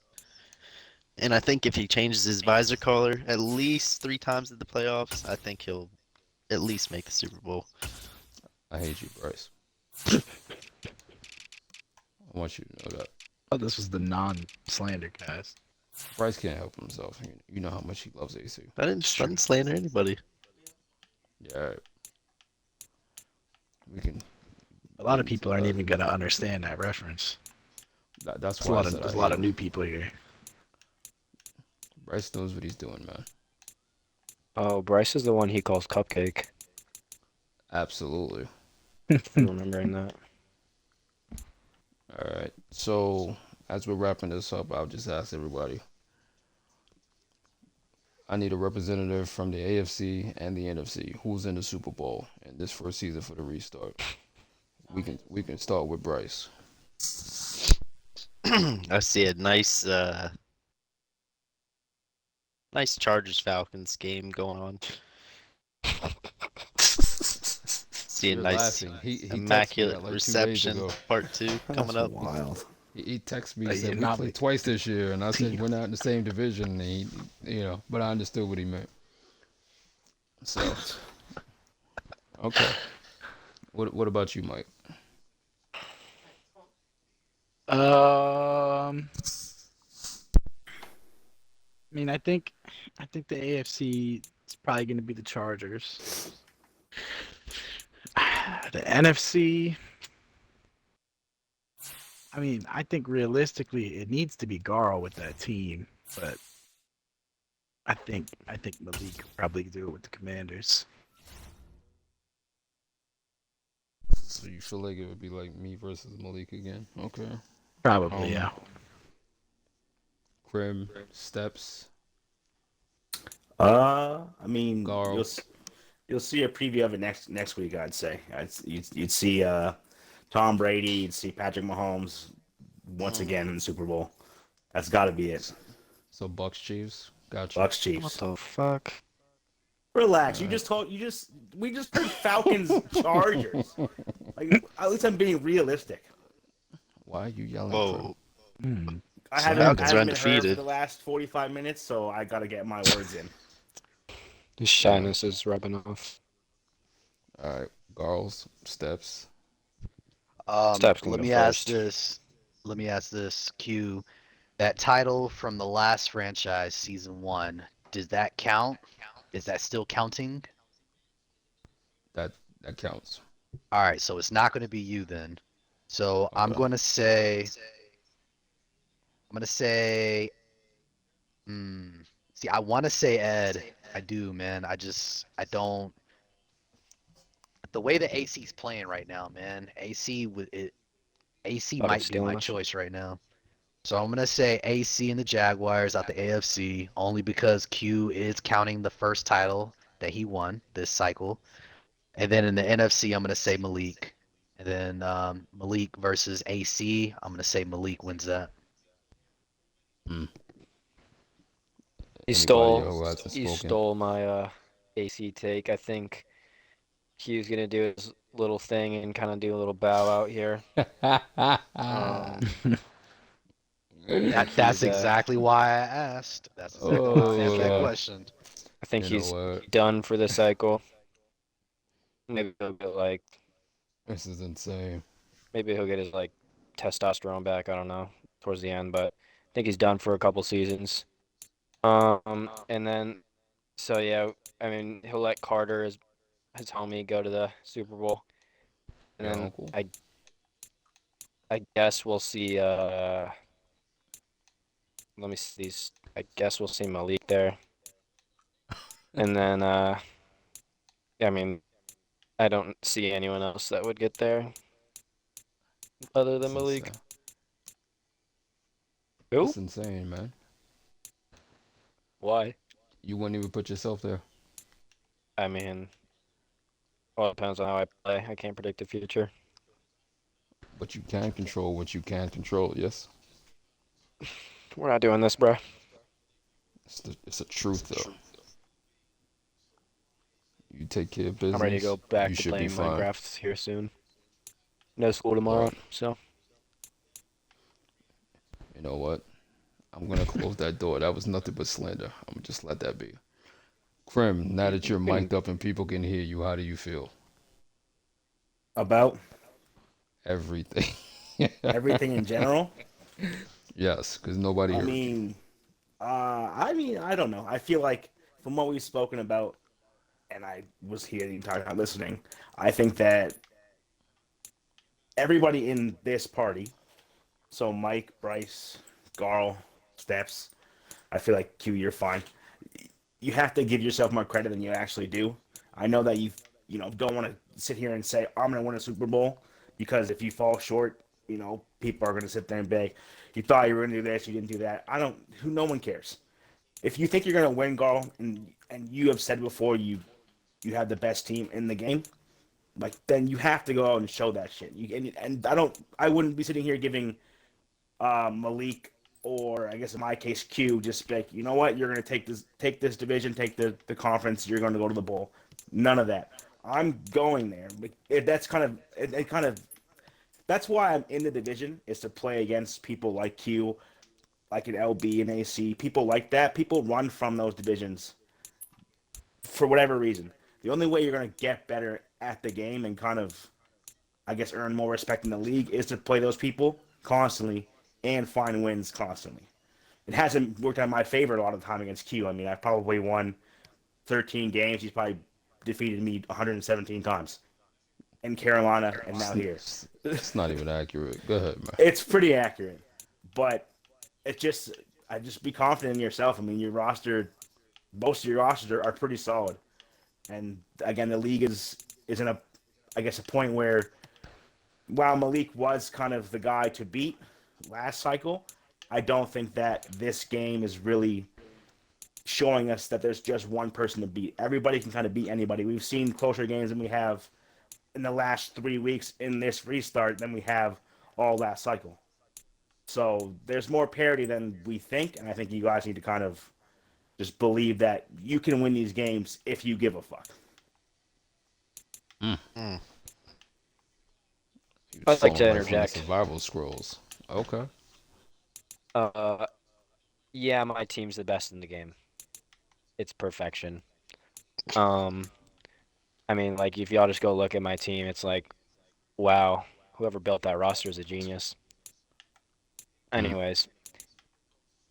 And I think if he changes his visor color at least 3 times in the playoffs, I think he'll at least make the Super Bowl. I hate you, Bryce. I want you to know that. Oh, this was the non-slander cast. Bryce can't help himself. You know how much he loves AC. I didn't slander anybody. Yeah, all right. We can A lot get of into people aren't that. even going to understand that reference. That's There's why I said there's I a lot hate of him. new people here. Bryce knows what he's doing, man. Oh, Bryce is the one he calls Cupcake. Absolutely. I'm remembering that. All right. So as we're wrapping this up, I'll just ask everybody. I need a representative from the AFC and the NFC who's in the Super Bowl in this first season for the restart. We can start with Bryce. I see a nice Chargers Falcons game going on. See a You're nice laughing. He texted me immaculate that like 2 days reception ago. part 2 coming That's up. wild. He texted me, You're said we not played twice this year, and I said we're not in the same division. And but I understood what he meant. So okay. What about you, Mike? I mean, I think the AFC is probably going to be the Chargers. The NFC, I mean, I think realistically it needs to be Gharl with that team, but I think Malik could probably do it with the Commanders. So you feel like it would be like me versus Malik again? Okay. Probably, yeah. Crim, Steps, I mean, Gharl. you'll see a preview of it next week. I'd say you'd see Tom Brady, you'd see Patrick Mahomes once again in the Super Bowl. That's got to be it. So Bucks, Chiefs. Gotcha. Bucks What Chiefs. the fuck? Relax. We just heard Falcons Chargers. Like, at least I'm being realistic. Why are you yelling, Whoa. Crim? I So haven't Falcons are been heard for undefeated. the last 45 minutes, so I got to get my words in. His shyness is rubbing off. All right. Gharl's, Steps. Steps can Let go me ask first. this. Let me ask this. Q, that title from the last franchise, season 1, does that count? Is that still counting? That counts. All right, so it's not going to be you then. So I'm Okay. going to say. I'm going to say. See, I want to say Ed. I do, man. I don't. The way the AC's playing right now, man. AC Thought of might be stealing my us. choice right now. So I'm gonna say AC and the Jaguars out the AFC only because Q is counting the first title that he won this cycle. And then in the NFC, I'm going to say Malik. And then Malik versus AC, I'm going to say Malik wins that. Hmm. He Anybody stole who hasn't he spoken? stole my AC take. I think Q's gonna do his little thing and kind of do a little bow out here. Um, I think That's he's exactly why I asked. That's exactly why I think asked that Oh, question. I think you know he's what? done for the cycle. Maybe he'll get like This is insane. maybe he'll get his like testosterone back. I don't know towards the end, but I think he's done for a couple seasons. And then so yeah, I mean he'll let Carter his homie go to the Super Bowl, and Your then uncle? I guess we'll see. Let me see these. I guess we'll see Malik there, and then I mean I don't see anyone else that would get there other than That's Malik. insane. Who? That's insane, man. Why? You wouldn't even put yourself there. I mean, well, it depends on how I play. I can't predict the future. But you can control what you can control, yes? We're not doing this, bro. It's a truth, though. You take care of I'm ready to business, go back you to should be playing fine. Minecraft here soon. No school tomorrow, Right. so You know what? I'm gonna close that door. That was nothing but slander. I'm gonna just let that be. Crim, now that you're mic'd up and people can hear you, how do you feel? About Everything. everything in general. Yes, because nobody I heard you. mean, I don't know. I feel like from what we've spoken about, and I was here the entire time listening. I think that everybody in this party, so Mike, Bryce, Gharl, Steps, I feel like Q, you're fine. You have to give yourself more credit than you actually do. I know that you don't want to sit here and say I'm going to win a Super Bowl because if you fall short, people are going to sit there and beg. You thought you were going to do this, you didn't do that. I don't. Who? No one cares. If you think you're going to win, Gharl, and you have said before you have the best team in the game, like then you have to go out and show that shit. And I wouldn't be sitting here giving Malik or I guess in my case Q just like you know what you're gonna take this division, take the conference, you're gonna go to the bowl. None of that. I'm going there. That's kind of that's why I'm in the division is to play against people like Q, like an LB and AC, people like that. People run from those divisions for whatever reason. The only way you're gonna get better at the game and kind of I guess earn more respect in the league is to play those people constantly and find wins constantly. It hasn't worked out in my favor a lot of the time against Q. I mean, I've probably won 13 games. He's probably defeated me 117 times in Carolina and now here. It's not even accurate. Go ahead, man. It's pretty accurate, but I just be confident in yourself. I mean, your roster, most of your rosters are pretty solid, and again, the league is in a, I guess, a point where while Malik was kind of the guy to beat last cycle, I don't think that this game is really showing us that there's just one person to beat. Everybody can kind of beat anybody. We've seen closer games than we have in the last 3 weeks in this restart than we have all last cycle. So there's more parity than we think, and I think you guys need to kind of just believe that you can win these games if you give a fuck. Mm. He was I'd like falling to right from the interject. survival scrolls. Okay. Uh, yeah, my team's the best in the game. It's perfection. Um, I mean, like if y'all just go look at my team, it's like, wow, whoever built that roster is a genius. Mm. Anyways,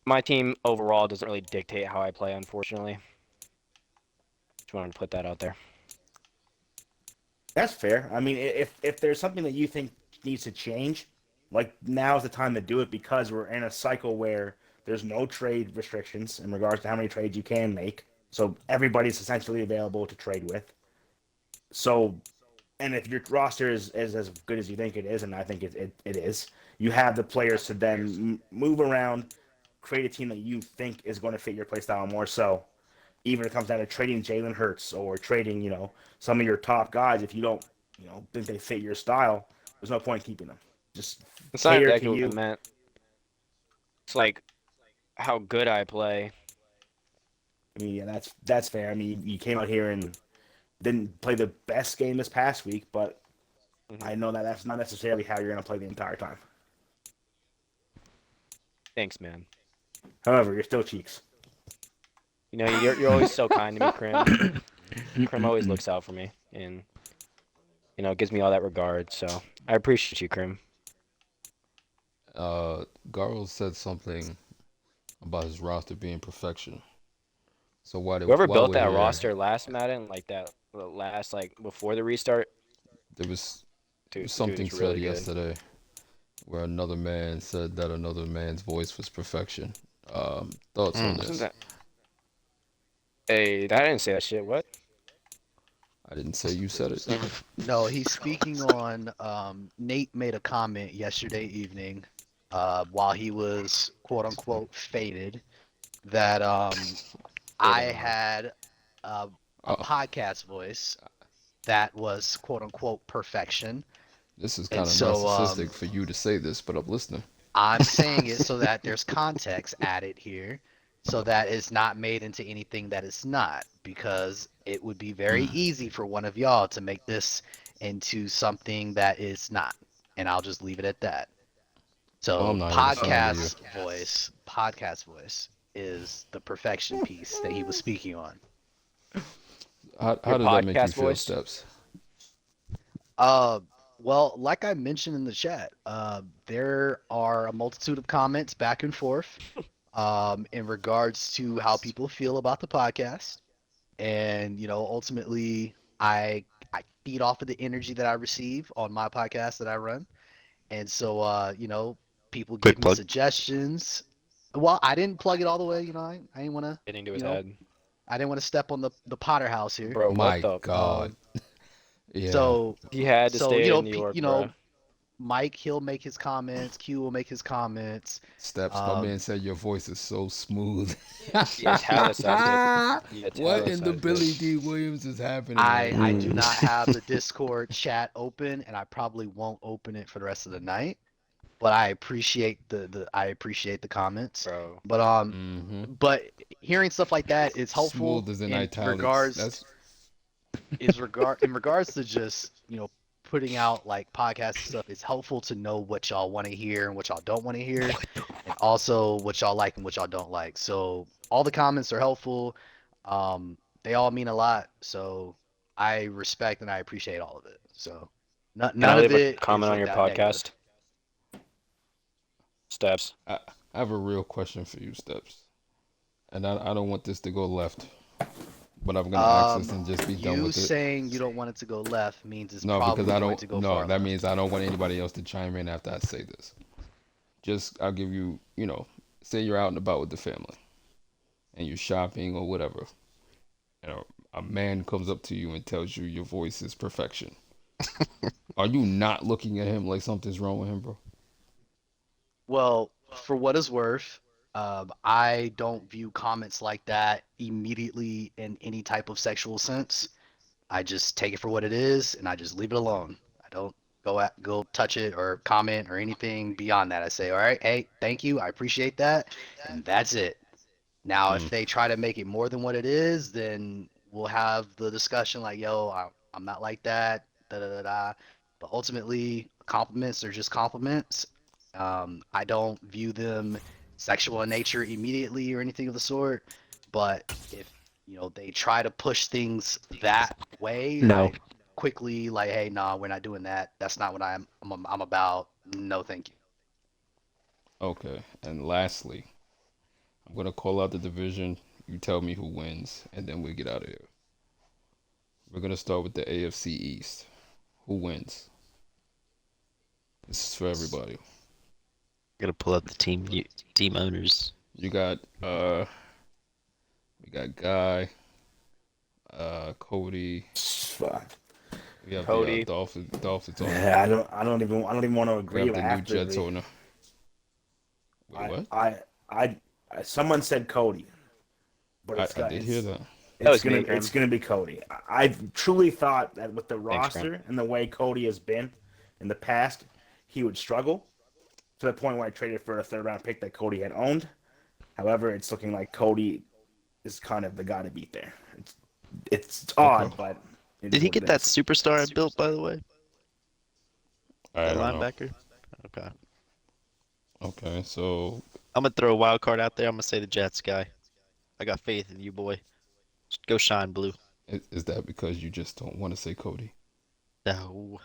my team overall doesn't really dictate how I play, unfortunately. Just wanted to put that out there. That's fair. I mean, if there's something that you think needs to change, like now's the time to do it because we're in a cycle where there's no trade restrictions in regards to how many trades you can make. So everybody's essentially available to trade with. So, and if your roster is as good as you think it is, and I think it is, you have the players to then move around, create a team that you think is going to fit your play style more so. even if it comes down to trading Jalen Hurts or trading, some of your top guys, if you don't, think they fit your style, there's no point keeping them. Just It's not cater to exactly what I you. meant. It's like how good I play. I mean, yeah, that's fair. I mean, you came out here and didn't play the best game this past week, but I know that that's not necessarily how you're going to play the entire time. Thanks, man. However, you're still cheeks. You're always so kind to me, Crim. Crim always looks out for me, and gives me all that regard. So I appreciate you, Crim. Gharl said something about his roster being perfection. So why Whoever while built we're that here, roster last Madden, like that last before the restart, there was dude something is said really good. yesterday where another man said that another man's voice was perfection. Thoughts on Isn't this? that? Hey, I didn't say that shit. What? I didn't say you said it. No, he's speaking on. Nate made a comment yesterday evening, while he was quote unquote faded, that I Fading away. had a Oh, podcast voice that was quote unquote perfection, this is and kind of so narcissistic for you to say this, but I'm listening. I'm saying it so that there's context added here, so that it's not made into anything that it's not, because it would be very easy for one of y'all to make this into something that is not. And I'll just leave it at that. Well, I'm So not here to slander you. podcast voice is the perfection piece that he was speaking on. How Your did that make you podcast feel, voice, Steps? Uh, well, like I mentioned in the chat, there are a multitude of comments back and forth, in regards to how people feel about the podcast, and ultimately, I feed off of the energy that I receive on my podcast that I run, and so people Quick give me plug. suggestions. Well, I didn't plug it all the way, I didn't want to, getting to his you know, head, I didn't want to step on the Potter house here. bro. What My the? God. Um, Yeah. so He had to so stay in New York, bro. Mike, he'll make his comments. Q will make his comments. Steps, my Um, man said your voice is so smooth. He italicized it. He What in the italicized Billy it. D. Williams is happening right I now? do not have the Discord chat open, and I probably won't open it for the rest of the night. But I appreciate the comments. Bro. But Mm-hmm. but hearing stuff like that is helpful Smooth as in in italics. regards That's in regards to just putting out like podcasts and stuff. It's helpful to know what y'all want to hear and what y'all don't want to hear, and also what y'all like and what y'all don't like. So all the comments are helpful. They all mean a lot, so I respect and I appreciate all of it. So Can I none of leave a it is comment on like your that negative. podcast? Steps. I have a real question for you, Steps. And I don't want this to go left, but I'm gonna ask this and just be done You with it. saying you don't want it to go left means it's No, because probably I going don't. to go No, far that left. means I don't want anybody else to chime in after I say this. Just I'll give you, say you're out and about with the family, and you're shopping or whatever. A man comes up to you and tells you your voice is perfection. Are you not looking at him like something's wrong with him, bro? Well, for what it's worth, I don't view comments like that immediately in any type of sexual sense. I just take it for what it is and I just leave it alone. I don't go touch it or comment or anything beyond that. I say, all right, hey, thank you, I appreciate that, and that's it. Now, if Mm, they try to make it more than what it is, then we'll have the discussion like, yo, I'm not like that, da da da da. But ultimately, compliments are just compliments. I don't view them sexual in nature immediately or anything of the sort. But if they try to push things that way, No. I quickly like, hey, nah, we're not doing that. That's not what I'm about. No, thank you. okay. And lastly, I'm gonna call out the division. You tell me who wins, and then we get out of here. We're gonna start with the AFC East. Who wins? This is for everybody. Gotta pull up the team owners. You got we got Guy, Cody. Fuck. We have the Cody. Dolphins owner. Yeah, I don't even want to We agree have with the new Jets after owner. Wait, I, what? I, I, someone said Cody, but I, it's I got did hear it's that. was me, Crim. it's gonna be Cody. I truly thought that with the Thanks, Crim. roster and the way Cody has been in the past, he would struggle to the point where I traded for a third round pick that Cody had owned. However, it's looking like Cody is kind of the guy to beat there. It's odd, but it Did is he what get it that is. superstar I built, by the way? I That don't know. linebacker? Okay. Okay, so I'm going to throw a wild card out there. I'm going to say the Jets guy. I got faith in you, boy. Go shine, Blue. is that because you just don't want to say Cody? No.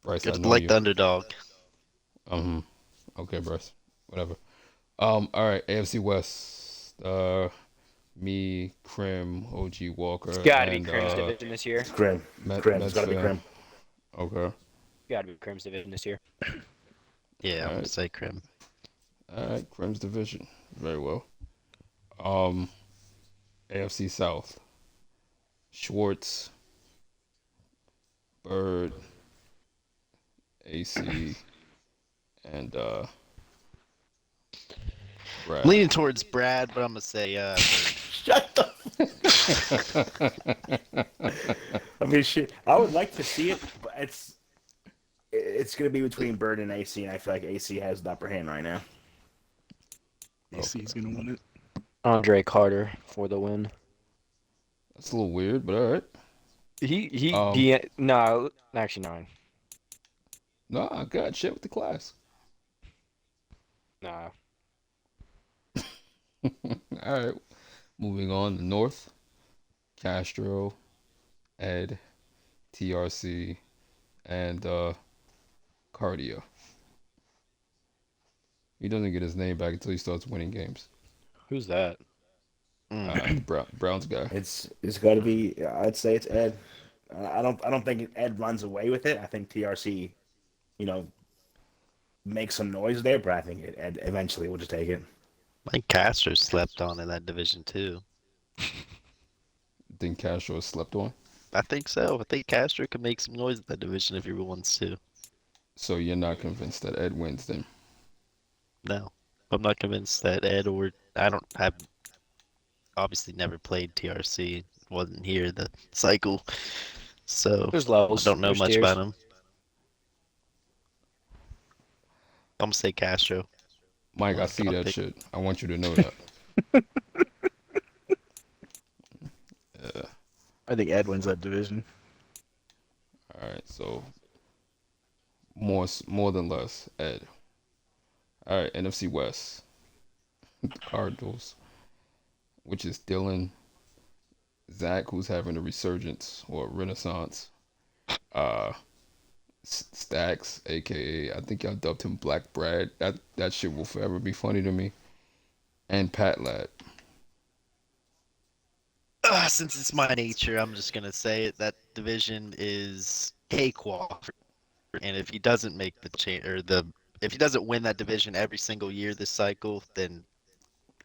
Bryce, I Good know like you. the underdog. Okay, Bryce. Whatever. All right, AFC West. Me, Crim, OG Walker, It's got to be and Crim's division this year. It's Crim. Crim. It's Mets got to be fan. Crim. Okay. Got to be Crim's division this year. Yeah, I'm All going right. to say Crim. All right, Crim's division. Very well. AFC South. Schwartz, Bird, AC, and Brad. Leaning towards Brad, but I'm going to say Bird. Shut the. I mean, shit. I would like to see it, but it's going to be between Bird and AC, and I feel like AC has the upper hand right now. AC's gonna win it. Andre Carter for the win. That's a little weird, but all right. No, actually 9. No, I got shit with the class. Nah. All right. Moving on, the North. Castro, Ed, TRC, and Cardia. He doesn't get his name back until he starts winning games. Who's that? Browns guy. It's got to be. I'd say it's Ed. I don't think Ed runs away with it. I think TRC, makes some noise there, but I think Ed eventually will just take it. Mike Castro slept on in that division, too. Think Castro is slept on? I think so. I think Castro can make some noise in that division if he wants to. So you're not convinced that Ed wins then? No. I'm not convinced that Ed or I've obviously never played TRC. Wasn't here the cycle. So There's levels. I don't know There's much tiers. about him. I'm gonna say Castro. Mike, I Well, see I'll that pick- shit. I want you to know that. Yeah. I think Ed wins that division. All right, so more than less, Ed. All right, NFC West. The Cardinals, which is Dylan, Zach, who's having a resurgence or renaissance. Uh, Stacks, aka I think y'all dubbed him Black Brad. That shit will forever be funny to me. And Pat Lad. Since it's my nature, I'm just gonna say it. That division is cakewalk. And if he doesn't make the change if he doesn't win that division every single year this cycle, then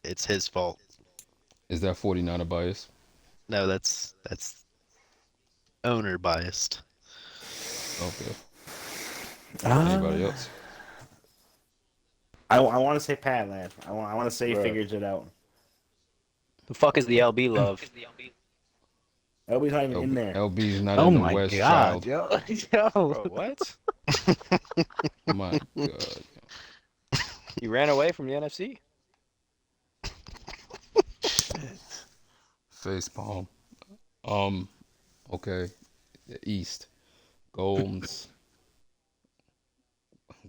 it's his fault. Is that 49er bias? No, that's owner biased. Okay. Anybody else? I want to say Pat Lad. I want to say he Right. figures it out. The fuck is the LB love? LB's not even in there. LB's not Oh in the my West, god, child. yo. Bro, what? My God. You ran away from the NFC? Face palm. Okay. The East. Gomes.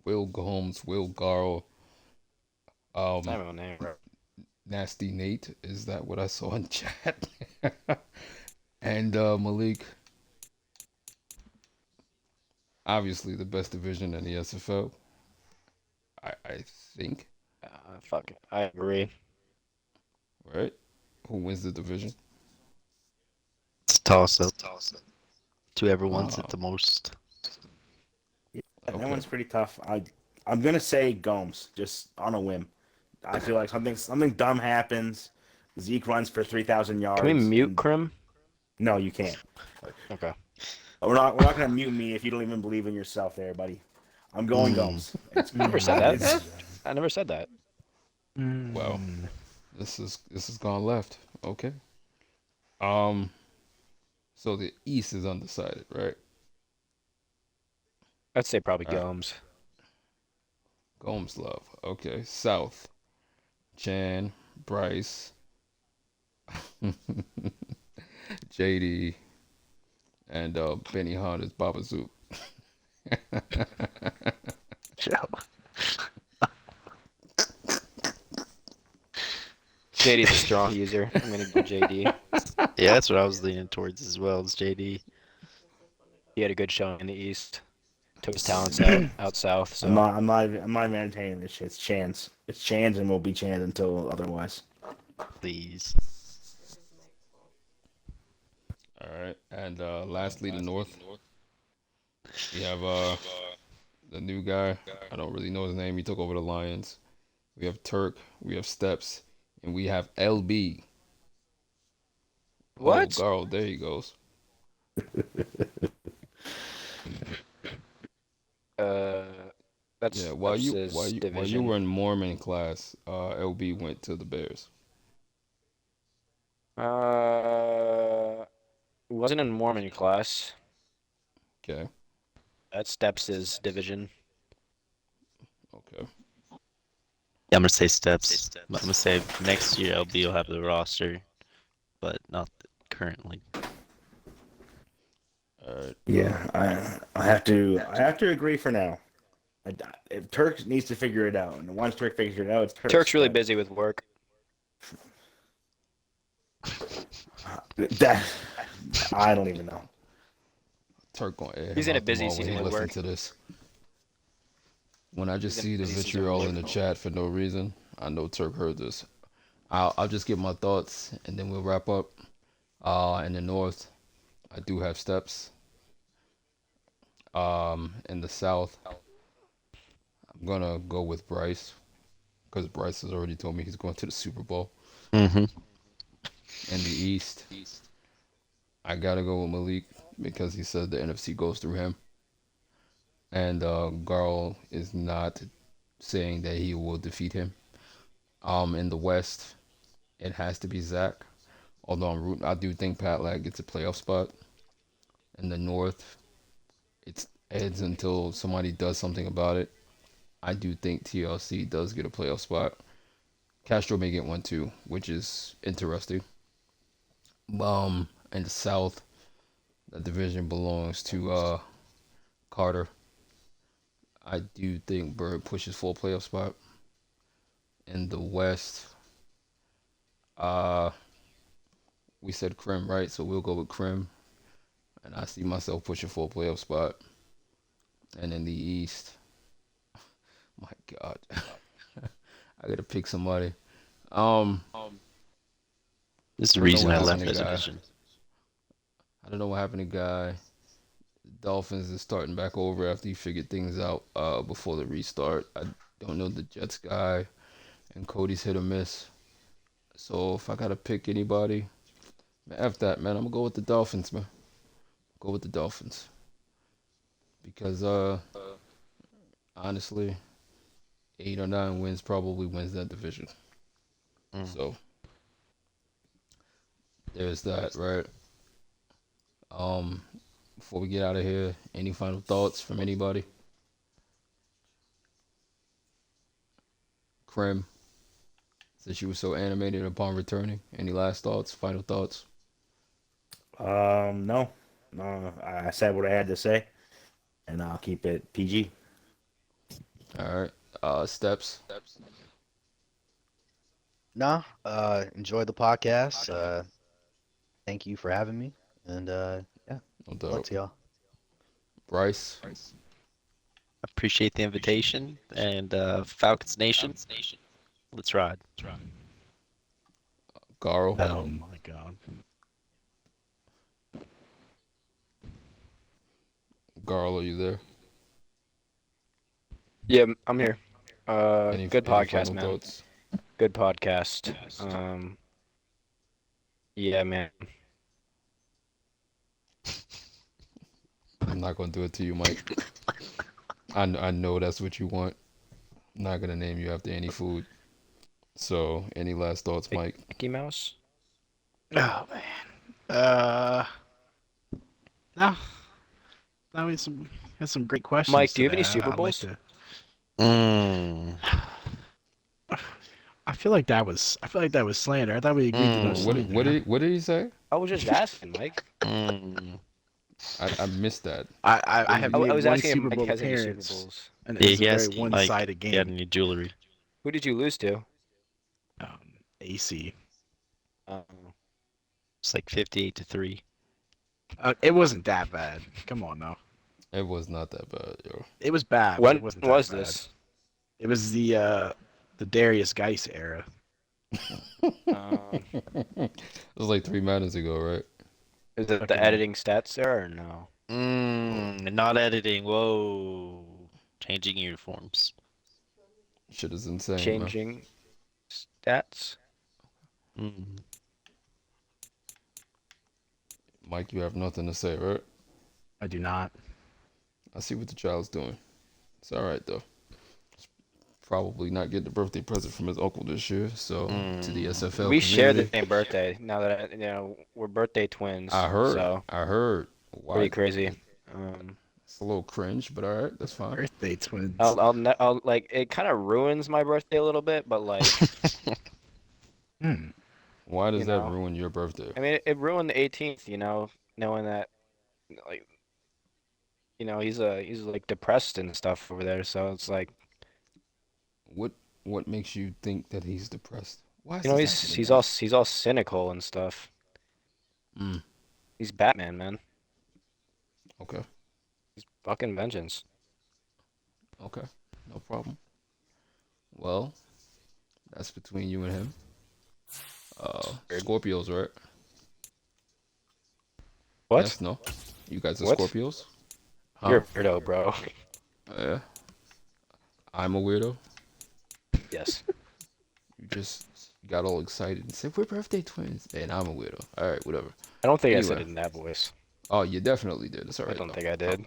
Will Gomes. Will Gharl. I don't know name. Nasty Nate. Is that what I saw in chat? And Malik. Obviously the best division in the SFL. I think. Fuck it. I agree. Right? Who wins the division? It's a toss up. Whoever wants Wow. it the most. That Okay. one's pretty tough. I'm gonna say Gomes just on a whim. I feel like something dumb happens. Zeke runs for 3,000 yards. Can we mute and- Crim? No, you can't. Okay. We're not gonna mute me if you don't even believe in yourself, there, buddy. I'm going Gomes. I never said that. It's- I never said that. Wow. This has gone left. Okay. Um, so the East is undecided, right? I'd say probably All right. Gomes. Gomes love. Okay. South. Chan, Bryce, JD, and Benny Honda's Babazook. JD's a strong user. I'm gonna go JD. Yeah, that's what I was leaning towards as well as JD. He had a good showing in the East. Took his talents out south. I'm So not. I'm not entertaining this shit. It's Chance. It's Chance, and will be Chance until otherwise. Please. All right. And lastly, the North. We have the new guy. I don't really know his name. He took over the Lions. We have Turk. We have Steps, and we have LB. Oh, what? Gharl, there he goes. Uh, that's Yeah, while that's you while his you while you division. were in Mormon class, LB went to the Bears. Wasn't in Mormon class. Okay, That Steps' division. okay. Yeah, I'm gonna say steps. I'm gonna say next year LB will have the roster, but not currently. All right. Yeah, I have to agree for now. If Turk needs to figure it out, and once Turk figures it out, it's Turk's really but busy with work. that I don't even know. Turk gonna air He's him in a out busy tomorrow when he season with listens work. to this. When I just He's in a see the busy season with vitriol in work. the chat for no reason, I know Turk heard this. I'll just give my thoughts and then we'll wrap up. In the North, I do have Steps. In the South, I'm gonna go with Bryce because Bryce has already told me he's going to the Super Bowl. Mm-hmm. In the East, I gotta go with Malik because he said the NFC goes through him, and Gharl is not saying that he will defeat him. In the West, it has to be Zach. Although I do think Pat Lag gets a playoff spot. In the North, it's heads until somebody does something about it. I do think TLC does get a playoff spot. Castro may get one too, which is interesting. In the South, the division belongs to Carter. I do think Bird pushes for a playoff spot. In the West, uh, we said Crim, right? So we'll go with Crim, and I see myself pushing for a playoff spot. And in the East, my God, I gotta pick somebody. Um, This is I the don't know reason what I happened left to the Guy. division. I don't know what happened to Guy. Dolphins is starting back over after he figured things out before the restart. I don't know the Jets guy, and Cody's hit or miss. So if I gotta pick anybody, man, F that, man. I'm gonna go with the Dolphins, man. Go with the Dolphins because honestly, 8 or 9 wins probably wins that division. Mm. So there's that, right? Um, before we get out of here, any final thoughts from anybody? Crim, since you were so animated upon returning, any last thoughts, final thoughts? No, no. I said what I had to say, and I'll keep it PG. All right. Steps. No, enjoy the podcast. Thank you for having me, and yeah, No good luck doubt. to y'all. Bryce. Appreciate the invitation and Falcons Nation. Let's ride. Gharl. Oh my God. Gharl, are you there? Yeah, I'm here. Good Any podcast, final man. thoughts? Good podcast. Yeah, man. I'm not gonna do it to you, Mike. I know that's what you want. I'm not gonna name you after any food. So, any last thoughts, Mike? Mickey Mouse. Oh man. Uh, no, no, had some great questions Mike, do you have today. any Super I'd like Bowls? to. Mm. I feel like that was slander. I thought we agreed to no Mm. slander. Huh? What did he say? I was just asking, Mike. Mm. I missed that. I What did have he? I made was one asking if Super Mike Bowl has any Super appearance, Bowls. and it Yeah, was a he very has like one-sided he had game. any jewelry. Who did you lose to? AC. It's like 58-3. It wasn't that bad. Come on now. It was not that bad, yo. It was bad, but it When wasn't that was bad. this? It was the Darius Geis era. It was like 3 minutes ago, right? Is it the Fucking editing stats there or no? Not editing. Whoa. Changing uniforms. Shit is insane, man. Changing stats? Mm. Mike, you have nothing to say, right? I do not. I see what the child's doing. It's all right though. Probably not get the birthday present from his uncle this year. So to the SFL We share the community, same birthday. Now that we're birthday twins, so I heard. Why? pretty crazy. Um, It's a little cringe, but all right, that's fine. Birthday twins. I'll like it kind of ruins my birthday a little bit, but like Hmm. Why you does that know, ruin your birthday? I mean, it ruined the 18th. Knowing that like he's like depressed and stuff over there. So it's like What What makes you think that he's depressed? Why is this happening he's now? all cynical and stuff. Mm, He's Batman, man. okay, He's fucking vengeance. okay, no problem. Well, that's between you and him. Weird. Scorpios, right? What? Yes, no. You guys are What? Scorpios? You're a Huh? weirdo, bro. Yeah. I'm a weirdo. Yes. You just got all excited and said we're birthday twins, and I'm a weirdo. All right, whatever. I don't think I said Anyway, it in that voice. oh, you definitely did. It's all I right don't though. think I did.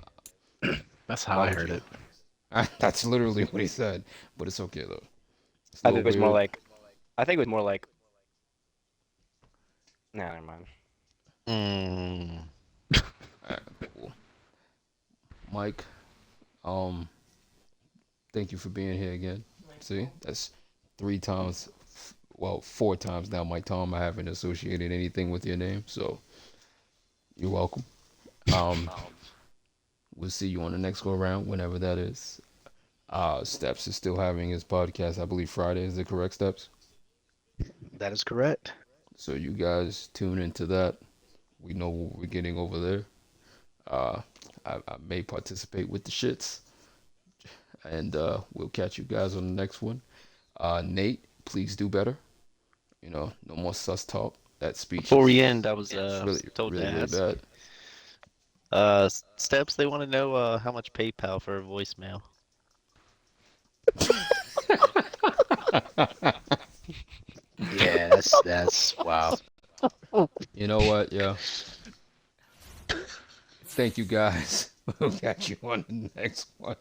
That's how Why I would heard you? it. That's literally what he said, but it's okay though. It's a I little think it was more weird. like I think it was more like nah, never mind. Mm. All right, cool. Mike, um, thank you for being here again. See, that's 3 times, well, 4 times now, Mike Tom. I haven't associated anything with your name, so you're welcome. Um, we'll see you on the next go around, whenever that is. Steps is still having his podcast, I believe Friday. Is it correct, Steps? That is correct. So you guys tune into that. We know what we're getting over there. Uh, I may participate with the shits, and we'll catch you guys on the next one. Nate, please do better. No more sus talk. That speech Before we is end, I was really, told really, to really ask. bad. Steps, they want to know how much PayPal for a voicemail. Yeah, that's wow. You know what? Yeah. Thank you guys. We'll catch you on the next one.